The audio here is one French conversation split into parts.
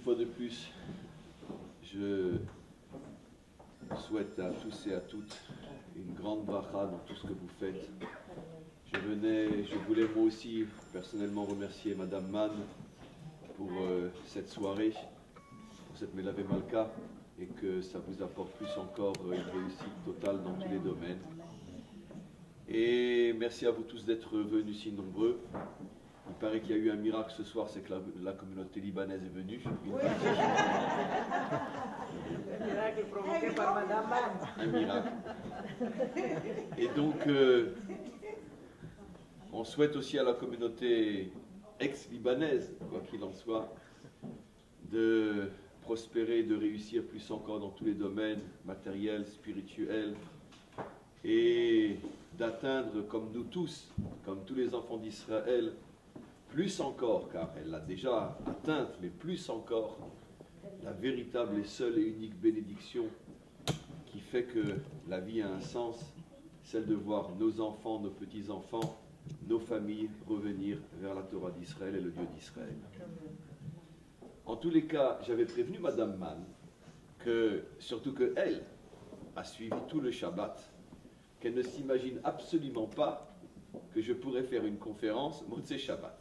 fois de plus, je souhaite à tous et à toutes une grande bracha dans tout ce que vous faites. Je voulais moi aussi personnellement remercier Madame Mann pour cette soirée, pour cette Melavé Malka, et que ça vous apporte plus encore une réussite totale dans tous les domaines. Et merci à vous tous d'être venus si nombreux. Il paraît qu'il y a eu un miracle ce soir, c'est que la communauté libanaise est venue. Oui. Le miracle provoqué par Madame Mann. Un miracle. Et donc, on souhaite aussi à la communauté ex-libanaise, quoi qu'il en soit, de prospérer, de réussir plus encore dans tous les domaines matériels, spirituels, et d'atteindre, comme nous tous, comme tous les enfants d'Israël, plus encore, car elle l'a déjà atteinte, mais plus encore, la véritable et seule et unique bénédiction qui fait que la vie a un sens, celle de voir nos enfants, nos petits-enfants, nos familles revenir vers la Torah d'Israël et le Dieu d'Israël. En tous les cas, j'avais prévenu Madame Mann que, surtout qu'elle a suivi tout le Shabbat, qu'elle ne s'imagine absolument pas que je pourrais faire une conférence Motzei Shabbat.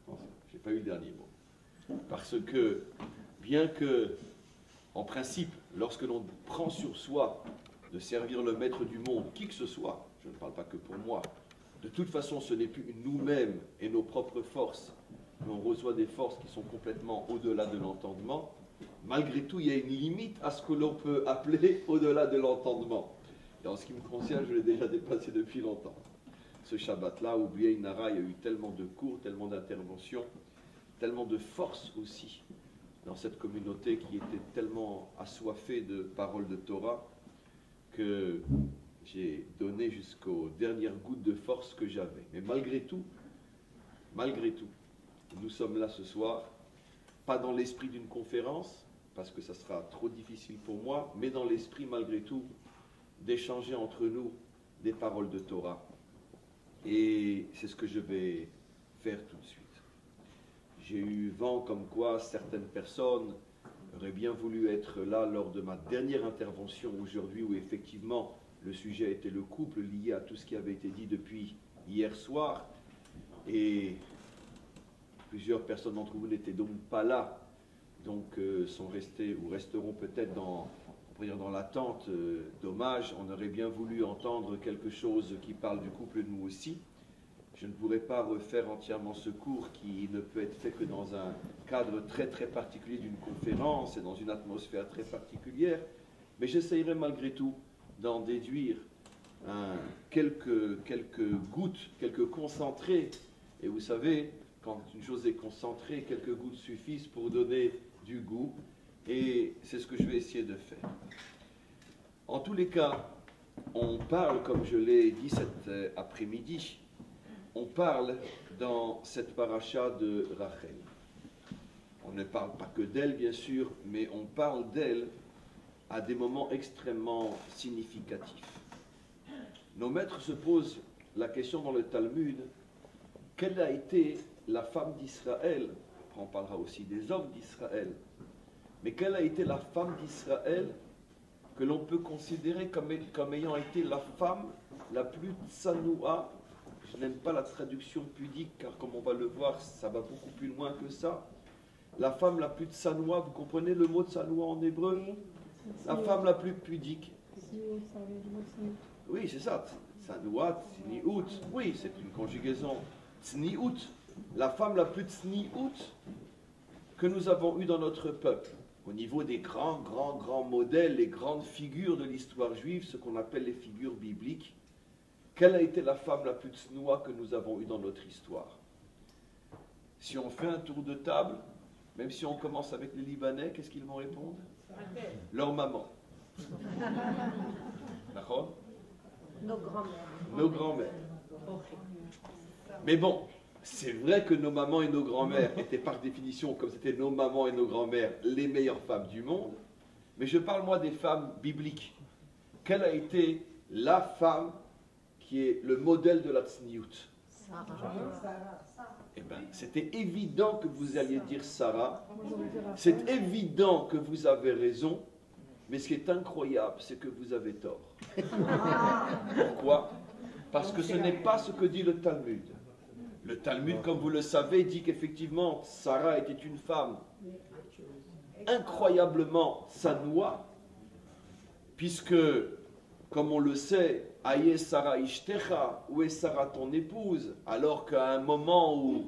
Je n'ai pas eu le dernier mot. Parce que, bien que, en principe, lorsque l'on prend sur soi de servir le maître du monde, qui que ce soit, je ne parle pas que pour moi, de toute façon ce n'est plus nous-mêmes et nos propres forces, mais on reçoit des forces qui sont complètement au-delà de l'entendement, malgré tout il y a une limite à ce que l'on peut appeler au-delà de l'entendement. Et en ce qui me concerne, je l'ai déjà dépassé depuis longtemps. Ce Shabbat-là, où B'yei Nara, il y a eu tellement de cours, tellement d'interventions, tellement de force aussi dans cette communauté qui était tellement assoiffée de paroles de Torah que j'ai donné jusqu'aux dernières gouttes de force que j'avais. Mais malgré tout, nous sommes là ce soir, pas dans l'esprit d'une conférence, parce que ça sera trop difficile pour moi, mais dans l'esprit malgré tout d'échanger entre nous des paroles de Torah. Et c'est ce que je vais faire tout de suite. J'ai eu vent comme quoi certaines personnes auraient bien voulu être là lors de ma dernière intervention aujourd'hui, où effectivement le sujet était le couple, lié à tout ce qui avait été dit depuis hier soir. Et plusieurs personnes d'entre vous n'étaient donc pas là, donc sont restés ou resteront peut-être dans l'attente d'hommage. On aurait bien voulu entendre quelque chose qui parle du couple, nous aussi. Je ne pourrais pas refaire entièrement ce cours qui ne peut être fait que dans un cadre très très particulier d'une conférence et dans une atmosphère très particulière, mais j'essayerai malgré tout d'en déduire quelques gouttes, quelques concentrés. Et vous savez, quand une chose est concentrée, quelques gouttes suffisent pour donner du goût, et c'est ce que je vais essayer de faire. En tous les cas, on parle, comme je l'ai dit cet après-midi, on parle dans cette paracha de Rachel. On ne parle pas que d'elle, bien sûr, mais on parle d'elle à des moments extrêmement significatifs. Nos maîtres se posent la question dans le Talmud, quelle a été la femme d'Israël, après on parlera aussi des hommes d'Israël, mais quelle a été la femme d'Israël que l'on peut considérer comme ayant été la femme la plus tsanoua. Je n'aime pas la traduction pudique, car comme on va le voir, ça va beaucoup plus loin que ça. La femme la plus tsanoua, vous comprenez le mot tsanoua en hébreu? La femme la plus pudique. Oui, c'est ça. Tsanoua, tsniout. Oui, c'est une conjugaison. Tsniout. La femme la plus tsniout que nous avons eue dans notre peuple. Au niveau des grands modèles, les grandes figures de l'histoire juive, ce qu'on appelle les figures bibliques, quelle a été la femme la plus tsnoua que nous avons eue dans notre histoire? Si on fait un tour de table, même si on commence avec les Libanais, qu'est-ce qu'ils vont répondre? Leur maman. D'accord? Nos grands-mères. Nos grands-mères. Mais bon, c'est vrai que nos mamans et nos grands-mères étaient par définition, comme c'était nos mamans et nos grands-mères, les meilleures femmes du monde. Mais je parle moi des femmes bibliques. Quelle a été la femme qui est le modèle de la tsniout? Eh bien, c'était évident que vous alliez dire Sarah. C'est évident que vous avez raison. Mais ce qui est incroyable, c'est que vous avez tort. Pourquoi? Parce que ce n'est pas ce que dit le Talmud. Le Talmud, comme vous le savez, dit qu'effectivement, Sarah était une femme incroyablement sanoua, puisque, comme on le sait, Aïe Sarah Ishtecha, où est Sarah ton épouse? Alors qu'à un moment où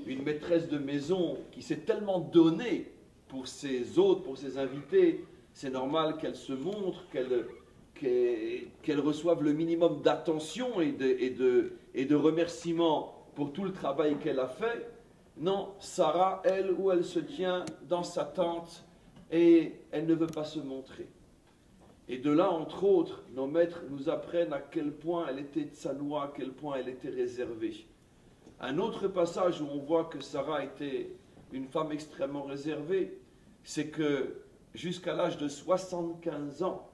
une maîtresse de maison qui s'est tellement donnée pour ses hôtes, pour ses invités, c'est normal qu'elle se montre, qu'elle reçoive le minimum d'attention et de remerciements pour tout le travail qu'elle a fait. Non, Sarah, elle, où elle se tient dans sa tente et elle ne veut pas se montrer. Et de là, entre autres, nos maîtres nous apprennent à quel point elle était tsanoua, à quel point elle était réservée. Un autre passage où on voit que Sarah était une femme extrêmement réservée, c'est que jusqu'à l'âge de 75 ans,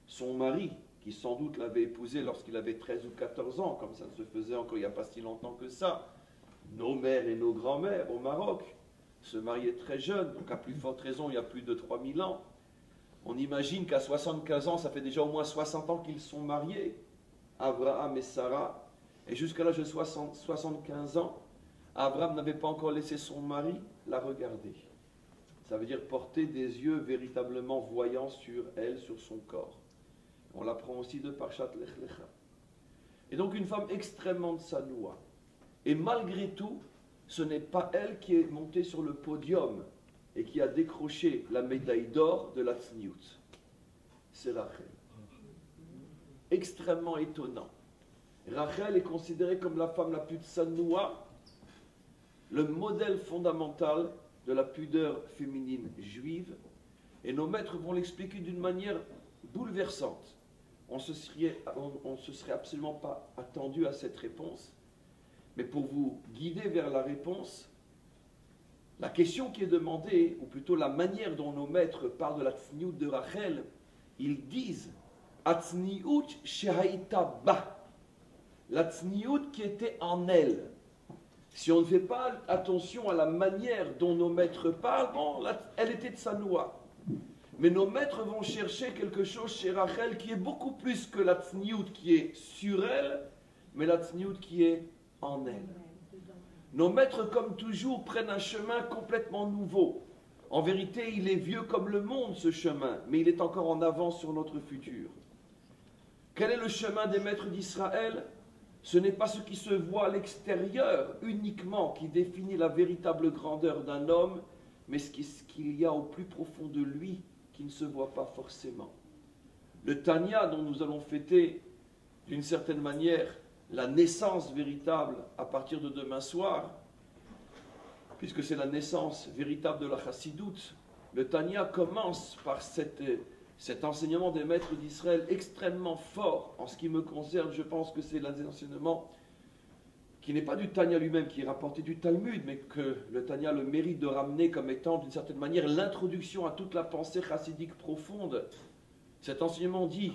son mari, qui sans doute l'avait épousée lorsqu'il avait 13 ou 14 ans, comme ça ne se faisait encore il n'y a pas si longtemps que ça, nos mères et nos grands-mères au Maroc se mariaient très jeunes, donc à plus forte raison il y a plus de 3000 ans. On imagine qu'à 75 ans, ça fait déjà au moins 60 ans qu'ils sont mariés, Abraham et Sarah, et jusqu'à l'âge de 75 ans, Abraham n'avait pas encore laissé son mari la regarder. Ça veut dire porter des yeux véritablement voyants sur elle, sur son corps. On l'apprend aussi de Parshat Lech Lecha. Et donc une femme extrêmement tsanoua. Et malgré tout, ce n'est pas elle qui est montée sur le podium et qui a décroché la médaille d'or de la tsniout. C'est Rachel. Extrêmement étonnant. Rachel est considérée comme la femme la plus tsanoua, le modèle fondamental de la pudeur féminine juive, et nos maîtres vont l'expliquer d'une manière bouleversante. On ne se serait absolument pas attendu à cette réponse, mais pour vous guider vers la réponse, la question qui est demandée, ou plutôt la manière dont nos maîtres parlent de la tsniout de Rachel, ils disent « Atzniout shehaïta ba » la tsniout qui était en elle. Si on ne fait pas attention à la manière dont nos maîtres parlent, bon, elle était tsanoua. Mais nos maîtres vont chercher quelque chose chez Rachel qui est beaucoup plus que la tsniout qui est sur elle, mais la tsniout qui est en elle. Nos maîtres, comme toujours, prennent un chemin complètement nouveau. En vérité, il est vieux comme le monde, ce chemin, mais il est encore en avance sur notre futur. Quel est le chemin des maîtres d'Israël? Ce n'est pas ce qui se voit à l'extérieur uniquement qui définit la véritable grandeur d'un homme, mais ce qu'il y a au plus profond de lui qui ne se voit pas forcément. Le Tanya, dont nous allons fêter d'une certaine manière la naissance véritable à partir de demain soir, puisque c'est la naissance véritable de la Chassidoute, le Tanya commence par cet enseignement des maîtres d'Israël extrêmement fort. En ce qui me concerne, je pense que c'est l'un des enseignements qui n'est pas du Tanya lui-même, qui est rapporté du Talmud, mais que le Tanya a le mérite de ramener comme étant d'une certaine manière l'introduction à toute la pensée chassidique profonde. Cet enseignement dit: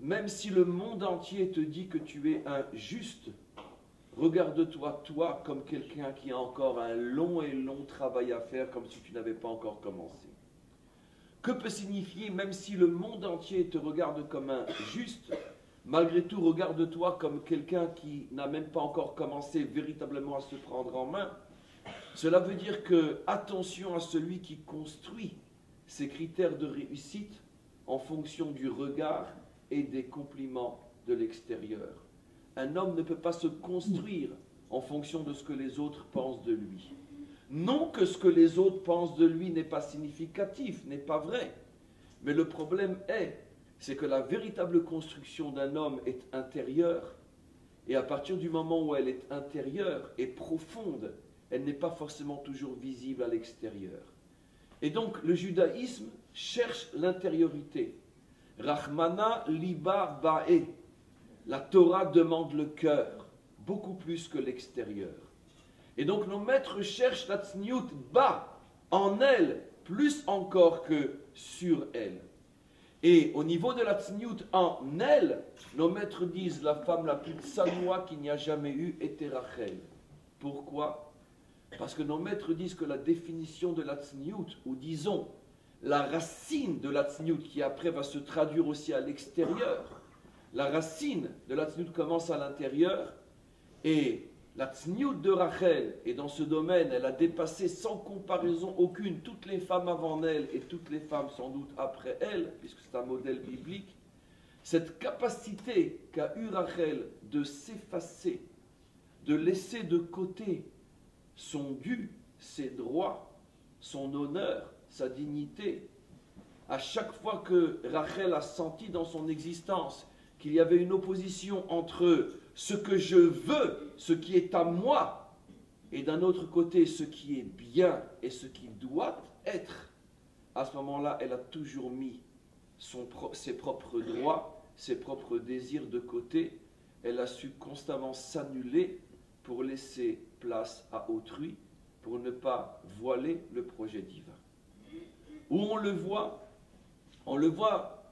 même si le monde entier te dit que tu es un juste, regarde-toi, toi, comme quelqu'un qui a encore un long et long travail à faire, comme si tu n'avais pas encore commencé. Que peut signifier, même si le monde entier te regarde comme un juste, malgré tout, regarde-toi comme quelqu'un qui n'a même pas encore commencé véritablement à se prendre en main? Cela veut dire que, attention à celui qui construit ses critères de réussite en fonction du regard et des compliments de l'extérieur. Un homme ne peut pas se construire en fonction de ce que les autres pensent de lui. Non que ce que les autres pensent de lui n'est pas significatif, n'est pas vrai. Mais le problème c'est que la véritable construction d'un homme est intérieure, et à partir du moment où elle est intérieure et profonde, elle n'est pas forcément toujours visible à l'extérieur. Et donc le judaïsme cherche l'intériorité. Rahmana liba ba'e. La Torah demande le cœur, beaucoup plus que l'extérieur. Et donc nos maîtres cherchent la tsniout bas, en elle, plus encore que sur elle. Et au niveau de la tsniout en elle, nos maîtres disent la femme la plus tsanoua qu'il n'y a jamais eu était Rachel. Pourquoi? Parce que nos maîtres disent que la définition de la tsniout, ou disons la racine de la tsniout, qui après va se traduire aussi à l'extérieur, la racine de la tsniout commence à l'intérieur, et la tsniout de Rachel, et dans ce domaine, elle a dépassé sans comparaison aucune toutes les femmes avant elle et toutes les femmes sans doute après elle, puisque c'est un modèle biblique. Cette capacité qu'a eue Rachel de s'effacer, de laisser de côté son dû, ses droits, son honneur, sa dignité, à chaque fois que Rachel a senti dans son existence qu'il y avait une opposition entre ce que je veux, ce qui est à moi, et d'un autre côté, ce qui est bien et ce qui doit être, à ce moment-là, elle a toujours mis ses propres droits, ses propres désirs de côté. Elle a su constamment s'annuler pour laisser place à autrui, pour ne pas voiler le projet divin. Où on le voit,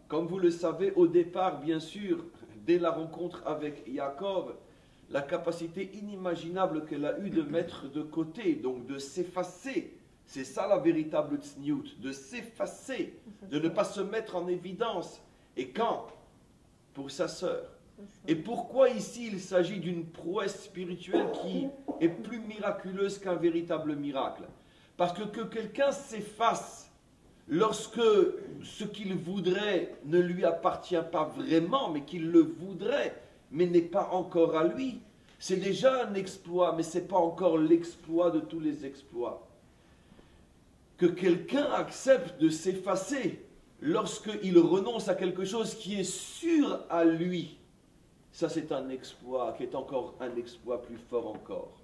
comme vous le savez, au départ, bien sûr, dès la rencontre avec Yaakov, la capacité inimaginable qu'elle a eue de mettre de côté, donc de s'effacer. C'est ça la véritable tsniout, de s'effacer, de ne pas se mettre en évidence. Et quand? Pour sa sœur. Et pourquoi ici il s'agit d'une prouesse spirituelle qui est plus miraculeuse qu'un véritable miracle? Parce que quelqu'un s'efface lorsque ce qu'il voudrait ne lui appartient pas vraiment, mais qu'il le voudrait, mais n'est pas encore à lui, c'est déjà un exploit, mais ce n'est pas encore l'exploit de tous les exploits. Que quelqu'un accepte de s'effacer lorsqu'il renonce à quelque chose qui est sûr à lui, ça c'est un exploit qui est encore un exploit plus fort encore.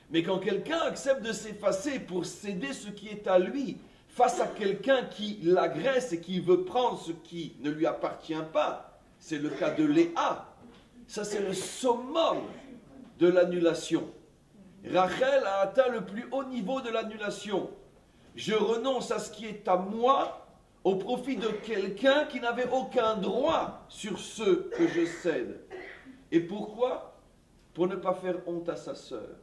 Mais quand quelqu'un accepte de s'effacer pour céder ce qui est à lui face à quelqu'un qui l'agresse et qui veut prendre ce qui ne lui appartient pas, c'est le cas de Léa. Ça c'est le summum de l'annulation. Rachel a atteint le plus haut niveau de l'annulation. Je renonce à ce qui est à moi au profit de quelqu'un qui n'avait aucun droit sur ce que je cède. Et pourquoi? Pour ne pas faire honte à sa sœur,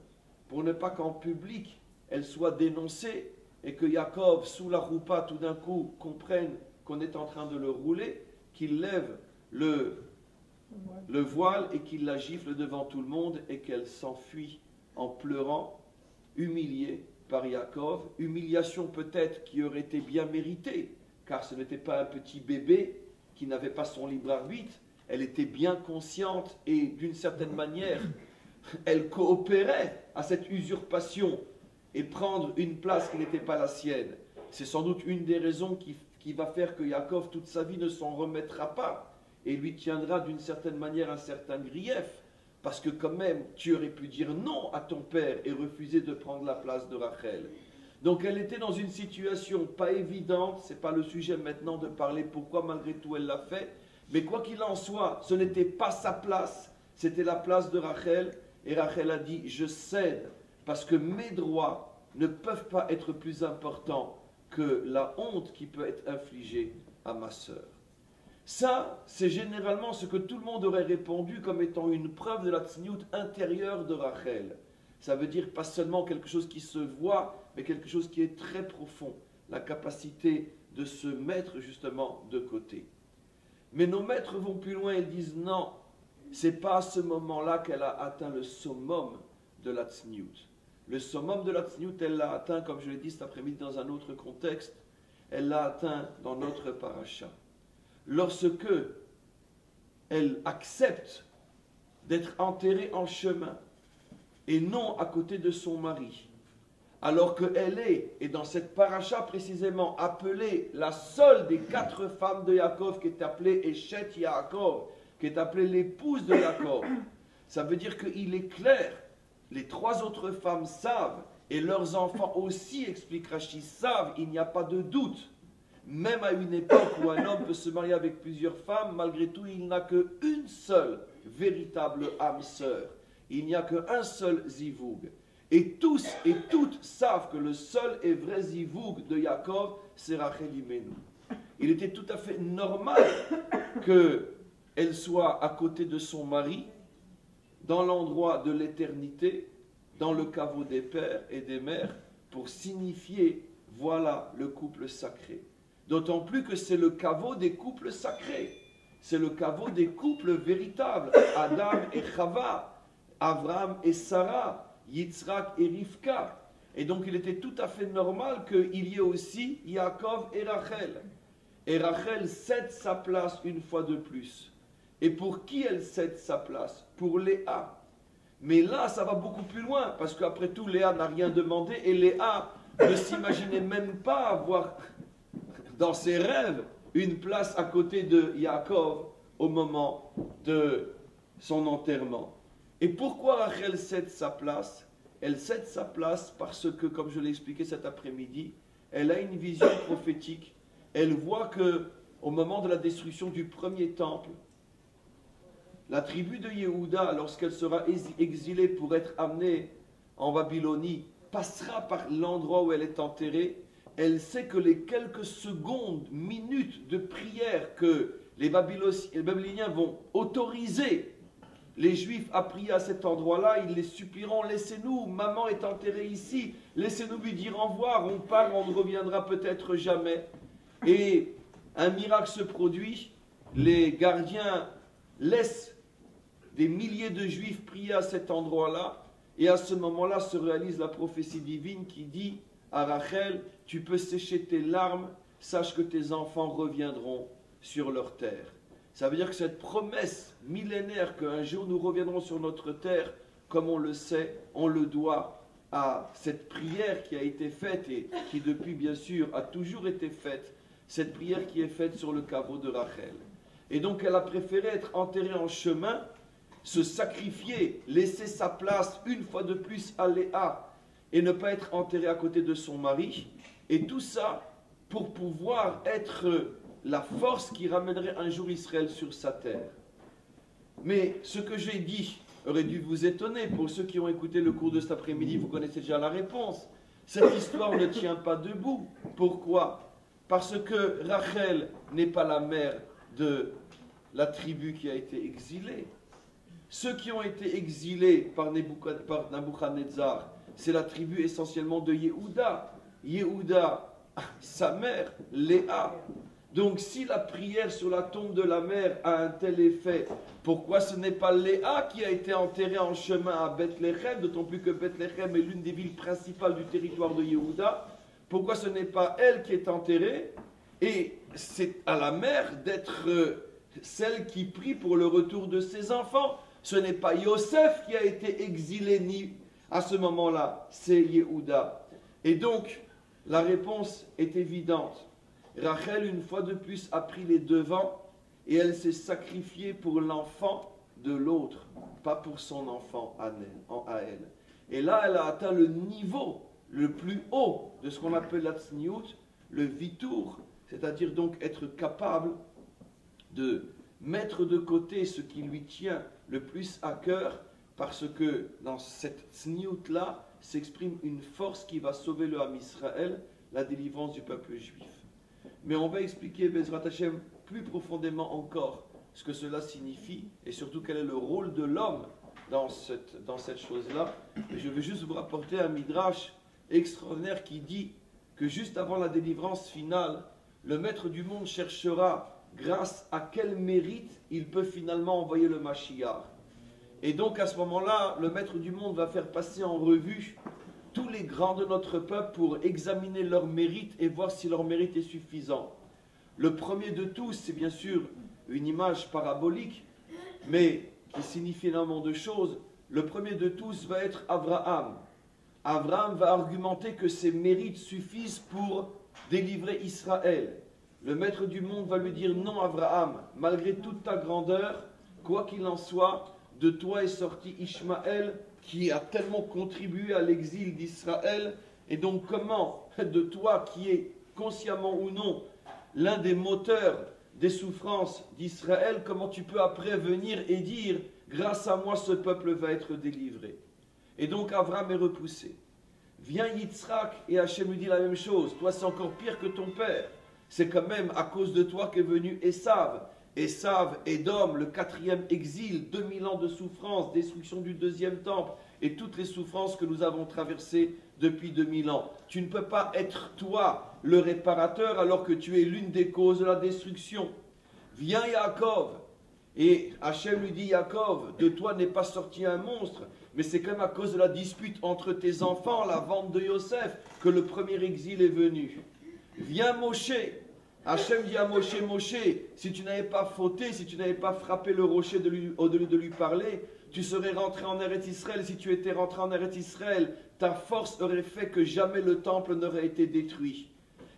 pour ne pas qu'en public elle soit dénoncée et que Yaakov, sous la roupa, tout d'un coup comprenne qu'on est en train de le rouler, qu'il lève le voile et qu'il la gifle devant tout le monde et qu'elle s'enfuit en pleurant, humiliée par Yaakov, humiliation peut-être qui aurait été bien méritée, car ce n'était pas un petit bébé qui n'avait pas son libre arbitre, elle était bien consciente et d'une certaine manière, elle coopérait à cette usurpation et prendre une place qui n'était pas la sienne. C'est sans doute une des raisons qui va faire que Yaakov, toute sa vie, ne s'en remettra pas et lui tiendra d'une certaine manière un certain grief, parce que quand même, tu aurais pu dire non à ton père et refuser de prendre la place de Rachel. Donc elle était dans une situation pas évidente, ce n'est pas le sujet maintenant de parler pourquoi malgré tout elle l'a fait, mais quoi qu'il en soit, ce n'était pas sa place, c'était la place de Rachel, et Rachel a dit, je cède, parce que mes droits ne peuvent pas être plus importants que la honte qui peut être infligée à ma sœur. Ça, c'est généralement ce que tout le monde aurait répondu comme étant une preuve de la tsniout intérieure de Rachel. Ça veut dire pas seulement quelque chose qui se voit, mais quelque chose qui est très profond, la capacité de se mettre justement de côté. Mais nos maîtres vont plus loin et disent non, c'est pas à ce moment-là qu'elle a atteint le summum de la tsniout. Le summum de la tsniout, elle l'a atteint, comme je l'ai dit cet après-midi dans un autre contexte, elle l'a atteint dans notre paracha. Lorsque elle accepte d'être enterrée en chemin et non à côté de son mari, alors qu'elle est, et dans cette paracha précisément, appelée la seule des 4 femmes de Yaakov qui est appelée Eshet Yaakov, qui est appelée l'épouse de Yaakov, ça veut dire qu'il est clair, les 3 autres femmes savent, et leurs enfants aussi, explique Rashi, savent, il n'y a pas de doute. Même à une époque où un homme peut se marier avec plusieurs femmes, malgré tout, il n'a qu'une seule véritable âme sœur. Il n'y a qu'un seul zivoug. Et tous et toutes savent que le seul et vrai zivoug de Yaakov, c'est Rachel Imenu. Il était tout à fait normal qu'elle soit à côté de son mari, dans l'endroit de l'éternité, dans le caveau des pères et des mères pour signifier, voilà le couple sacré. D'autant plus que c'est le caveau des couples sacrés. C'est le caveau des couples véritables. Adam et Chava, Abraham et Sarah, Yitzhak et Rivka. Et donc il était tout à fait normal qu'il y ait aussi Yaakov et Rachel. Et Rachel cède sa place une fois de plus. Et pour qui elle cède sa place? Pour Léa. Mais là, ça va beaucoup plus loin, parce qu'après tout, Léa n'a rien demandé, et Léa ne s'imaginait même pas avoir dans ses rêves une place à côté de Yaakov au moment de son enterrement. Et pourquoi Rachel cède sa place? Elle cède sa place parce que, comme je l'ai expliqué cet après-midi, elle a une vision prophétique. Elle voit que, au moment de la destruction du premier temple, la tribu de Yehuda, lorsqu'elle sera exilée pour être amenée en Babylonie, passera par l'endroit où elle est enterrée. Elle sait que les quelques secondes, minutes de prière que les Babyloniens vont autoriser les Juifs à prier à cet endroit-là, ils les supplieront, laissez-nous, maman est enterrée ici, laissez-nous lui dire au revoir, on part, on ne reviendra peut-être jamais. Et un miracle se produit, les gardiens laissent des milliers de Juifs prier à cet endroit-là, et à ce moment-là se réalise la prophétie divine qui dit à Rachel, tu peux sécher tes larmes, sache que tes enfants reviendront sur leur terre. Ça veut dire que cette promesse millénaire qu'un jour nous reviendrons sur notre terre, comme on le sait, on le doit à cette prière qui a été faite et qui depuis bien sûr a toujours été faite, cette prière qui est faite sur le caveau de Rachel. Et donc elle a préféré être enterrée en chemin, se sacrifier, laisser sa place une fois de plus à Léa et ne pas être enterrée à côté de son mari. Et tout ça pour pouvoir être la force qui ramènerait un jour Israël sur sa terre. Mais ce que j'ai dit aurait dû vous étonner. Pour ceux qui ont écouté le cours de cet après-midi, vous connaissez déjà la réponse. Cette histoire ne tient pas debout. Pourquoi? Parce que Rachel n'est pas la mère de la tribu qui a été exilée. Ceux qui ont été exilés par Nabuchodonosor, c'est la tribu essentiellement de Yehuda. Yehuda, sa mère, Léa. Donc si la prière sur la tombe de la mère a un tel effet, pourquoi ce n'est pas Léa qui a été enterrée en chemin à Bethléem, d'autant plus que Bethléem est l'une des villes principales du territoire de Yehuda? Pourquoi ce n'est pas elle qui est enterrée? Et c'est à la mère d'être celle qui prie pour le retour de ses enfants. Ce n'est pas Yosef qui a été exilé ni à ce moment-là, c'est Yehuda. Et donc, la réponse est évidente. Rachel, une fois de plus, a pris les devants et elle s'est sacrifiée pour l'enfant de l'autre, pas pour son enfant à elle. Et là, elle a atteint le niveau le plus haut de ce qu'on appelle la tsniout, le vitour, c'est-à-dire donc être capable de mettre de côté ce qui lui tient le plus à cœur, parce que dans cette tsniout-là s'exprime une force qui va sauver le Ham Israël, la délivrance du peuple juif. Mais on va expliquer, Bezrat Hashem, plus profondément encore ce que cela signifie et surtout quel est le rôle de l'homme dans cette chose-là. Je vais juste vous rapporter un midrash extraordinaire qui dit que juste avant la délivrance finale, le maître du monde cherchera grâce à quel mérite il peut finalement envoyer le Mashiach. Et donc à ce moment-là, le maître du monde va faire passer en revue tous les grands de notre peuple pour examiner leur mérite et voir si leur mérite est suffisant. Le premier de tous, c'est bien sûr une image parabolique, mais qui signifie énormément de choses. Le premier de tous va être Abraham. Abraham va argumenter que ses mérites suffisent pour délivrer Israël. Le maître du monde va lui dire, non Abraham, malgré toute ta grandeur, quoi qu'il en soit, de toi est sorti Ishmaël, qui a tellement contribué à l'exil d'Israël, et donc comment, de toi qui es consciemment ou non l'un des moteurs des souffrances d'Israël, comment tu peux après venir et dire, grâce à moi ce peuple va être délivré. Et donc Abraham est repoussé. Vient Yitzhak et Hachem lui dit la même chose, toi c'est encore pire que ton père, c'est quand même à cause de toi qu'est venu Esav. Esav, Édom, le 4e exil, 2000 ans de souffrance, destruction du 2e temple et toutes les souffrances que nous avons traversées depuis 2000 ans. Tu ne peux pas être toi le réparateur alors que tu es l'une des causes de la destruction. Viens Yaakov. Et Hachem lui dit, Yaakov, de toi n'est pas sorti un monstre, mais c'est quand même à cause de la dispute entre tes enfants, la vente de Yosef, que le premier exil est venu. Viens Moshe. Hachem dit à Moshe, Moshe, si tu n'avais pas fauté, si tu n'avais pas frappé le rocher au-delà de lui parler, tu serais rentré en Eretz Israël. Si tu étais rentré en Eretz Israël, ta force aurait fait que jamais le temple n'aurait été détruit.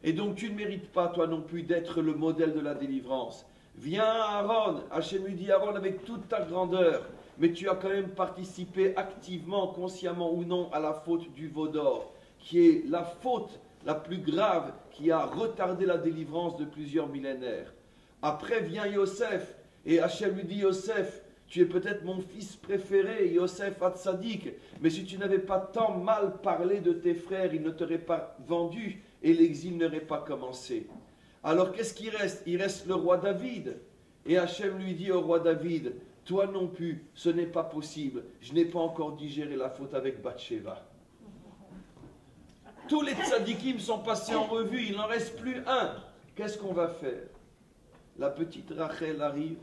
Et donc tu ne mérites pas, toi non plus, d'être le modèle de la délivrance. Viens Aaron, Hachem lui dit, Aaron, avec toute ta grandeur, mais tu as quand même participé activement, consciemment ou non, à la faute du veau d'or, qui est la faute la plus grave qui a retardé la délivrance de plusieurs millénaires. Après vient Yosef, et Hachem lui dit, Yosef, tu es peut-être mon fils préféré, Yosef Hatzadik, mais si tu n'avais pas tant mal parlé de tes frères, ils ne t'auraient pas vendu et l'exil n'aurait pas commencé. Alors qu'est-ce qui reste? Il reste le roi David. Et Hachem lui dit au roi David, toi non plus, ce n'est pas possible, je n'ai pas encore digéré la faute avec Bathsheba. Tous les tzadikim sont passés en revue, il n'en reste plus un. Qu'est-ce qu'on va faire? La petite Rachel arrive,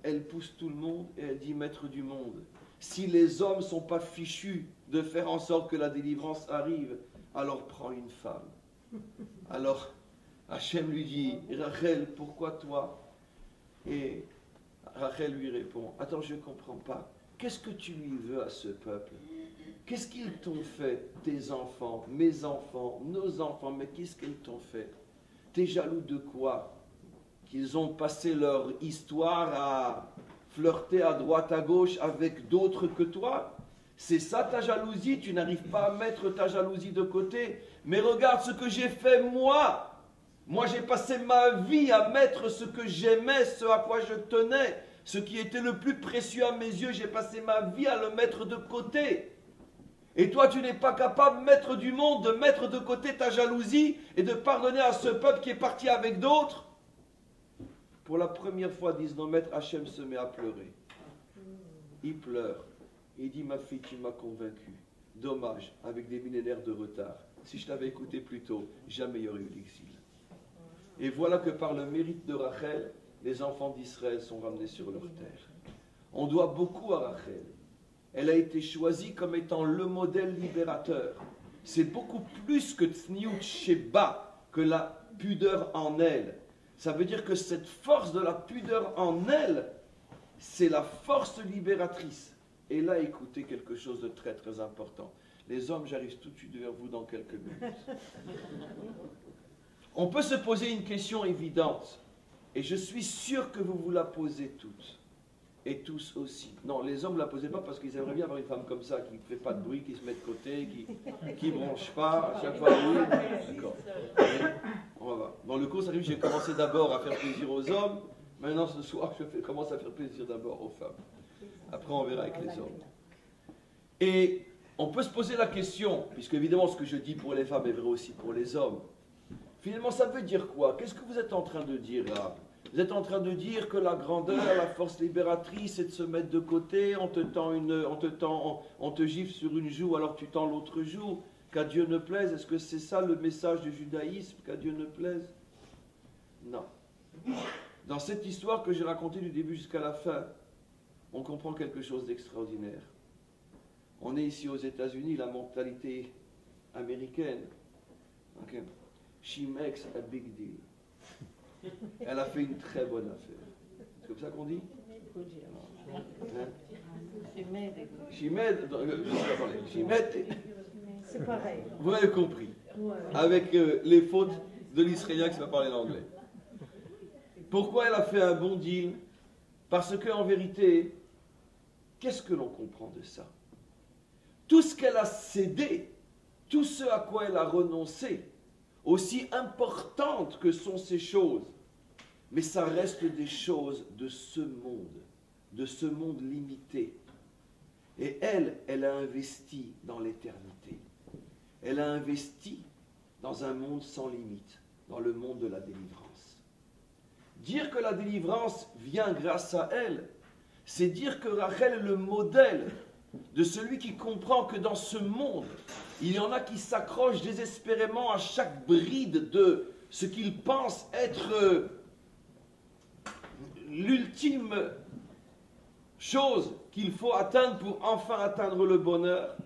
elle pousse tout le monde et elle dit, maître du monde, si les hommes ne sont pas fichus de faire en sorte que la délivrance arrive, alors prends une femme. Alors Hachem lui dit, Rachel, pourquoi toi? Et Rachel lui répond, attends, je ne comprends pas. Qu'est-ce que tu lui veux à ce peuple? Qu'est-ce qu'ils t'ont fait, tes enfants, mes enfants, nos enfants? Mais qu'est-ce qu'ils t'ont fait? T'es jaloux de quoi? Qu'ils ont passé leur histoire à flirter à droite à gauche avec d'autres que toi? C'est ça ta jalousie? Tu n'arrives pas à mettre ta jalousie de côté? Mais regarde ce que j'ai fait moi! Moi, j'ai passé ma vie à mettre ce que j'aimais, ce à quoi je tenais, ce qui était le plus précieux à mes yeux, j'ai passé ma vie à le mettre de côté. Et toi, tu n'es pas capable, maître du monde, de mettre de côté ta jalousie et de pardonner à ce peuple qui est parti avec d'autres? Pour la première fois, disent nos maîtres, Hachem se met à pleurer. Il pleure. Il dit, ma fille, tu m'as convaincu. Dommage, avec des millénaires de retard. Si je t'avais écouté plus tôt, jamais il y aurait eu l'exil. Et voilà que par le mérite de Rachel, les enfants d'Israël sont ramenés sur leur terre. On doit beaucoup à Rachel. Elle a été choisie comme étant le modèle libérateur. C'est beaucoup plus que Tzniut Sheba, que la pudeur en elle. Ça veut dire que cette force de la pudeur en elle, c'est la force libératrice. Et là, écoutez quelque chose de très très important. Les hommes, j'arrive tout de suite vers vous dans quelques minutes. On peut se poser une question évidente, et je suis sûr que vous vous la posez toutes, et tous aussi. Non, les hommes ne la posaient pas parce qu'ils aimeraient bien avoir une femme comme ça, qui ne fait pas de bruit, qui se met de côté, qui ne bronche pas, à chaque fois, oui, d'accord. On va voir. Dans le cours, ça arrive, j'ai commencé d'abord à faire plaisir aux hommes, maintenant ce soir, commence à faire plaisir d'abord aux femmes. Après, on verra avec les hommes. Et on peut se poser la question, puisque évidemment ce que je dis pour les femmes est vrai aussi pour les hommes. Finalement, ça veut dire quoi? Qu'est-ce que vous êtes en train de dire là? Vous êtes en train de dire que la grandeur, la force libératrice, c'est de se mettre de côté, on te gifle sur une joue alors tu tends l'autre joue, qu'à Dieu ne plaise. Est-ce que c'est ça le message du judaïsme, qu'à Dieu ne plaise? Non. Dans cette histoire que j'ai racontée du début jusqu'à la fin, on comprend quelque chose d'extraordinaire. On est ici aux États-Unis, la mentalité américaine. Okay. She makes a big deal. Elle a fait une très bonne affaire. C'est comme ça qu'on dit? Hein? C'est pareil. Vous avez compris. Avec les fautes de l'Israélien qui va parler l'anglais. Pourquoi elle a fait un bon deal? Parce qu'en vérité, qu'est-ce que l'on comprend de ça? Tout ce qu'elle a cédé, tout ce à quoi elle a renoncé, aussi importantes que sont ces choses, mais ça reste des choses de ce monde limité. Et elle a investi dans l'éternité. Elle a investi dans un monde sans limite, dans le monde de la délivrance. Dire que la délivrance vient grâce à elle, c'est dire que Rachel est le modèle de celui qui comprend que dans ce monde, il y en a qui s'accrochent désespérément à chaque bride de ce qu'ils pensent être l'ultime chose qu'il faut atteindre pour enfin atteindre le bonheur.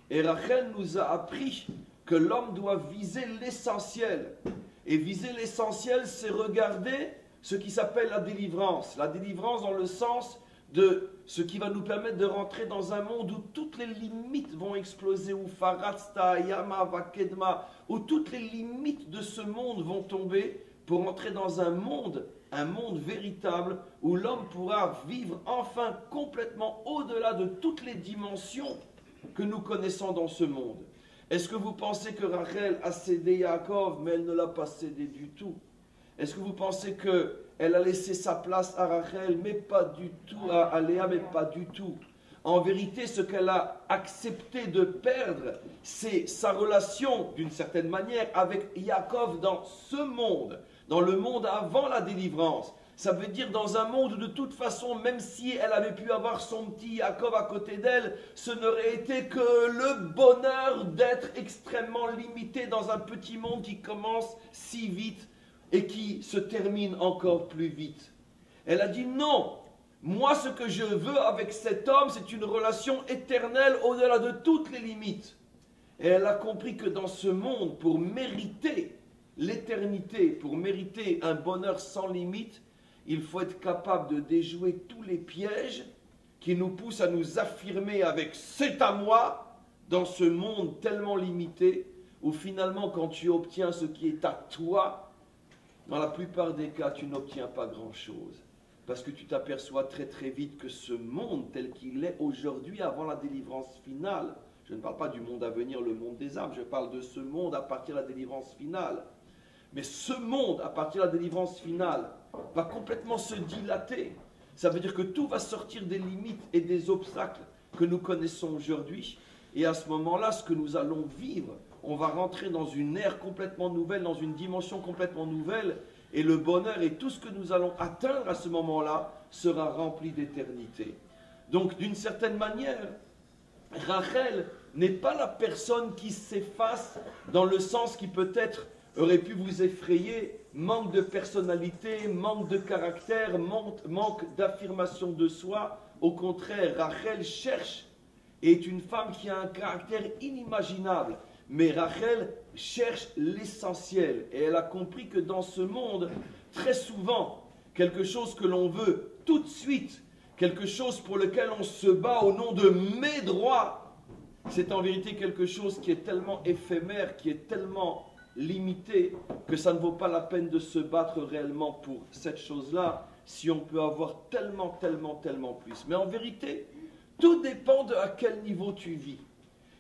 Et Rachel nous a appris que l'homme doit viser l'essentiel. Et viser l'essentiel, c'est regarder ce qui s'appelle la délivrance. La délivrance dans le sens de ce qui va nous permettre de rentrer dans un monde où toutes les limites vont exploser, où Faratsta, Yama, Vakedma, où toutes les limites de ce monde vont tomber pour entrer dans un monde véritable où l'homme pourra vivre enfin complètement au-delà de toutes les dimensions que nous connaissons dans ce monde. Est-ce que vous pensez que Rachel a cédé Yaakov, mais elle ne l'a pas cédé du tout? Est-ce que vous pensez qu'elle a laissé sa place à Rachel, mais pas du tout, à Léa, mais pas du tout? En vérité, ce qu'elle a accepté de perdre, c'est sa relation, d'une certaine manière, avec Yaakov dans ce monde, dans le monde avant la délivrance. Ça veut dire dans un monde où de toute façon, même si elle avait pu avoir son petit Yaakov à côté d'elle, ce n'aurait été que le bonheur d'être extrêmement limité dans un petit monde qui commence si vite et qui se termine encore plus vite. Elle a dit non, moi ce que je veux avec cet homme, c'est une relation éternelle au-delà de toutes les limites. Et elle a compris que dans ce monde, pour mériter l'éternité, pour mériter un bonheur sans limite, il faut être capable de déjouer tous les pièges qui nous poussent à nous affirmer avec « c'est à moi » dans ce monde tellement limité, où finalement quand tu obtiens ce qui est à toi, dans la plupart des cas, tu n'obtiens pas grand-chose. Parce que tu t'aperçois très très vite que ce monde tel qu'il est aujourd'hui, avant la délivrance finale, je ne parle pas du monde à venir, le monde des âmes, je parle de ce monde à partir de la délivrance finale. Mais ce monde, à partir de la délivrance finale, va complètement se dilater. Ça veut dire que tout va sortir des limites et des obstacles que nous connaissons aujourd'hui. Et à ce moment-là, ce que nous allons vivre, on va rentrer dans une ère complètement nouvelle, dans une dimension complètement nouvelle. Et le bonheur et tout ce que nous allons atteindre à ce moment-là sera rempli d'éternité. Donc, d'une certaine manière, Rachel n'est pas la personne qui s'efface dans le sens qui peut-être aurait pu vous effrayer, manque de personnalité, manque de caractère, manque d'affirmation de soi. Au contraire, Rachel cherche et est une femme qui a un caractère inimaginable. Mais Rachel cherche l'essentiel et elle a compris que dans ce monde, très souvent, quelque chose que l'on veut tout de suite, quelque chose pour lequel on se bat au nom de mes droits, c'est en vérité quelque chose qui est tellement éphémère, qui est tellement limité, que ça ne vaut pas la peine de se battre réellement pour cette chose-là, si on peut avoir tellement plus. Mais en vérité, tout dépend de à quel niveau tu vis.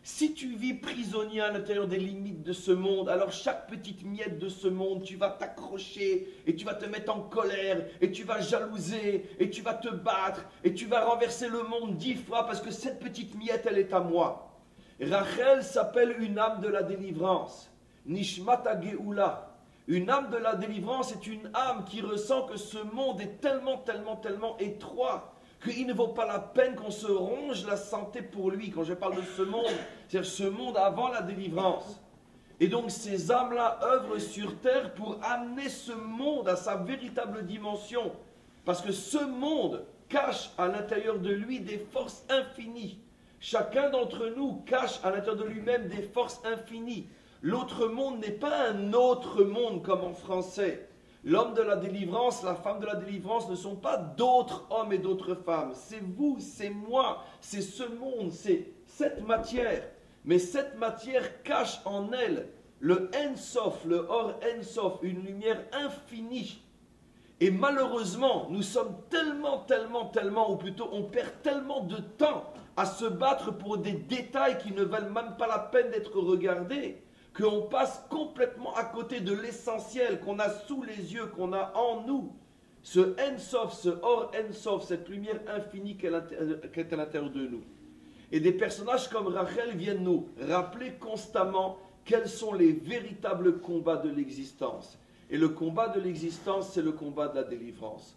Si tu vis prisonnier à l'intérieur des limites de ce monde, alors chaque petite miette de ce monde, tu vas t'accrocher et tu vas te mettre en colère et tu vas jalouser et tu vas te battre et tu vas renverser le monde 10 fois parce que cette petite miette, elle est à moi. Rachel s'appelle une âme de la délivrance. Nishmata Geoula. Une âme de la délivrance est une âme qui ressent que ce monde est tellement étroit qu'il ne vaut pas la peine qu'on se ronge la santé pour lui. Quand je parle de ce monde, c'est-à-dire ce monde avant la délivrance. Et donc ces âmes-là œuvrent sur terre pour amener ce monde à sa véritable dimension. Parce que ce monde cache à l'intérieur de lui des forces infinies. Chacun d'entre nous cache à l'intérieur de lui-même des forces infinies. L'autre monde n'est pas un autre monde comme en français. L'homme de la délivrance, la femme de la délivrance ne sont pas d'autres hommes et d'autres femmes. C'est vous, c'est moi, c'est ce monde, c'est cette matière. Mais cette matière cache en elle le Ensof, le Or Ensof, une lumière infinie. Et malheureusement, nous sommes tellement, ou plutôt on perd tellement de temps à se battre pour des détails qui ne valent même pas la peine d'être regardés, qu'on passe complètement à côté de l'essentiel qu'on a sous les yeux, qu'on a en nous. Ce Ensof, ce Or Ensof, cette lumière infinie qui est à l'intérieur de nous. Et des personnages comme Rachel viennent nous rappeler constamment quels sont les véritables combats de l'existence. Et le combat de l'existence, c'est le combat de la délivrance.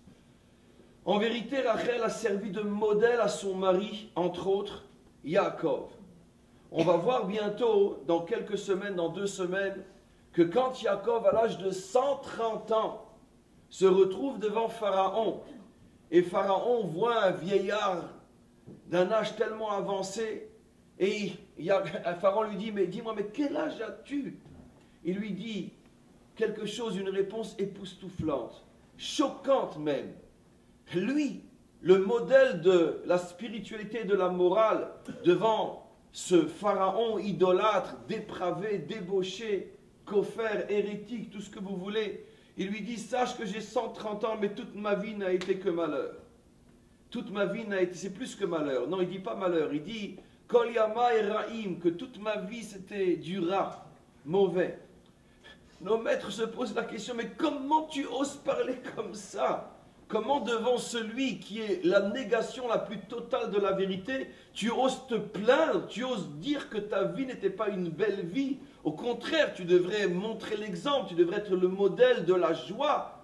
En vérité, Rachel a servi de modèle à son mari, entre autres, Yaakov. On va voir bientôt, dans quelques semaines, dans 2 semaines, que quand Yaakov, à l'âge de 130 ans, se retrouve devant Pharaon, et Pharaon voit un vieillard d'un âge tellement avancé, et Pharaon lui dit, mais dis-moi, mais quel âge as-tu? Il lui dit quelque chose, une réponse époustouflante, choquante même. Lui, le modèle de la spiritualité et de la morale devant ce pharaon idolâtre, dépravé, débauché, coffert, hérétique, tout ce que vous voulez, il lui dit, sache que j'ai 130 ans, mais toute ma vie n'a été que malheur. Toute ma vie n'a été, c'est plus que malheur. Non, il ne dit pas malheur, il dit, Kol Yama et Raïm, que toute ma vie c'était du rat, mauvais. Nos maîtres se posent la question, mais comment tu oses parler comme ça? Comment devant celui qui est la négation la plus totale de la vérité, tu oses te plaindre, tu oses dire que ta vie n'était pas une belle vie? Au contraire, tu devrais montrer l'exemple, tu devrais être le modèle de la joie.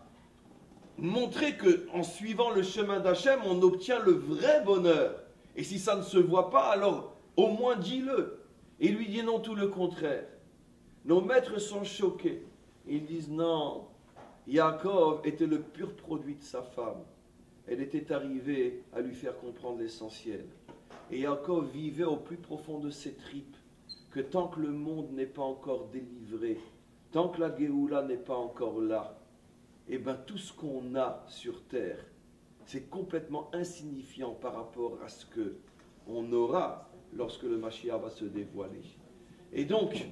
Montrer qu'en suivant le chemin d'Hachem, on obtient le vrai bonheur. Et si ça ne se voit pas, alors au moins dis-le. Et il lui dit non, tout le contraire. Nos maîtres sont choqués. Ils disent non, Yaakov était le pur produit de sa femme. Elle était arrivée à lui faire comprendre l'essentiel. Et Yaakov vivait au plus profond de ses tripes que tant que le monde n'est pas encore délivré, tant que la Géoula n'est pas encore là, eh bien tout ce qu'on a sur terre, c'est complètement insignifiant par rapport à ce qu'on aura lorsque le Mashiach va se dévoiler. Et donc,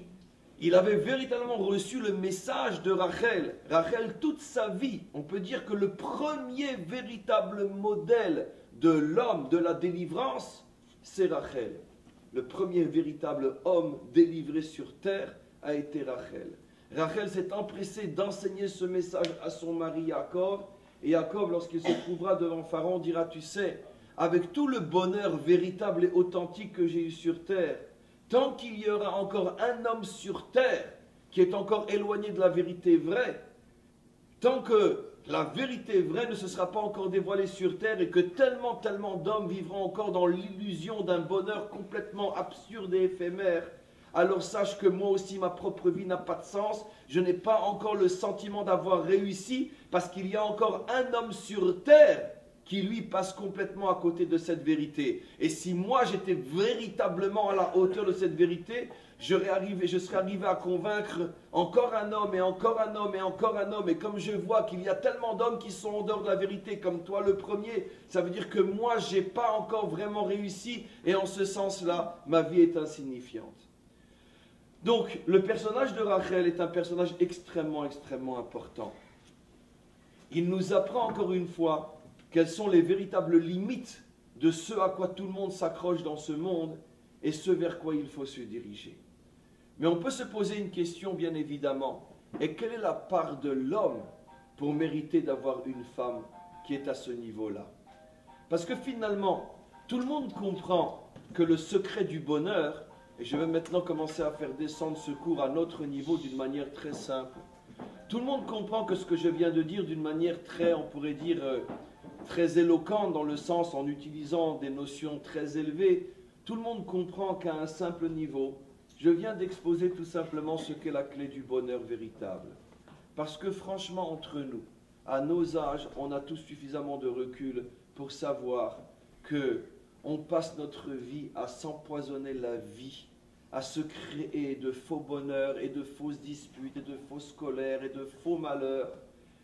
il avait véritablement reçu le message de Rachel. Rachel, toute sa vie, on peut dire que le premier véritable modèle de l'homme de la délivrance, c'est Rachel. Le premier véritable homme délivré sur terre a été Rachel. Rachel s'est empressée d'enseigner ce message à son mari Yaakov. Et Yaakov, lorsqu'il se trouvera devant Pharaon, dira, tu sais, avec tout le bonheur véritable et authentique que j'ai eu sur terre, tant qu'il y aura encore un homme sur terre qui est encore éloigné de la vérité vraie, tant que la vérité vraie ne se sera pas encore dévoilée sur terre et que tellement d'hommes vivront encore dans l'illusion d'un bonheur complètement absurde et éphémère, alors sache que moi aussi ma propre vie n'a pas de sens, je n'ai pas encore le sentiment d'avoir réussi parce qu'il y a encore un homme sur terre qui lui passe complètement à côté de cette vérité. Et si moi j'étais véritablement à la hauteur de cette vérité, je serais arrivé à convaincre encore un homme et encore un homme et encore un homme. Et comme je vois qu'il y a tellement d'hommes qui sont en dehors de la vérité, comme toi le premier, ça veut dire que moi je n'ai pas encore vraiment réussi. Et en ce sens-là, ma vie est insignifiante. Donc le personnage de Rachel est un personnage extrêmement important. Il nous apprend encore une fois quelles sont les véritables limites de ce à quoi tout le monde s'accroche dans ce monde et ce vers quoi il faut se diriger. Mais on peut se poser une question, bien évidemment. Et quelle est la part de l'homme pour mériter d'avoir une femme qui est à ce niveau-là? Parce que finalement, tout le monde comprend que le secret du bonheur, et je vais maintenant commencer à faire descendre ce cours à notre niveau d'une manière très simple. Tout le monde comprend que ce que je viens de dire d'une manière très, on pourrait dire, très éloquente dans le sens en utilisant des notions très élevées, tout le monde comprend qu'à un simple niveau, je viens d'exposer tout simplement ce qu'est la clé du bonheur véritable. Parce que franchement, entre nous, à nos âges, on a tous suffisamment de recul pour savoir que on passe notre vie à s'empoisonner la vie, à se créer de faux bonheurs et de fausses disputes et de fausses colères et de faux malheurs.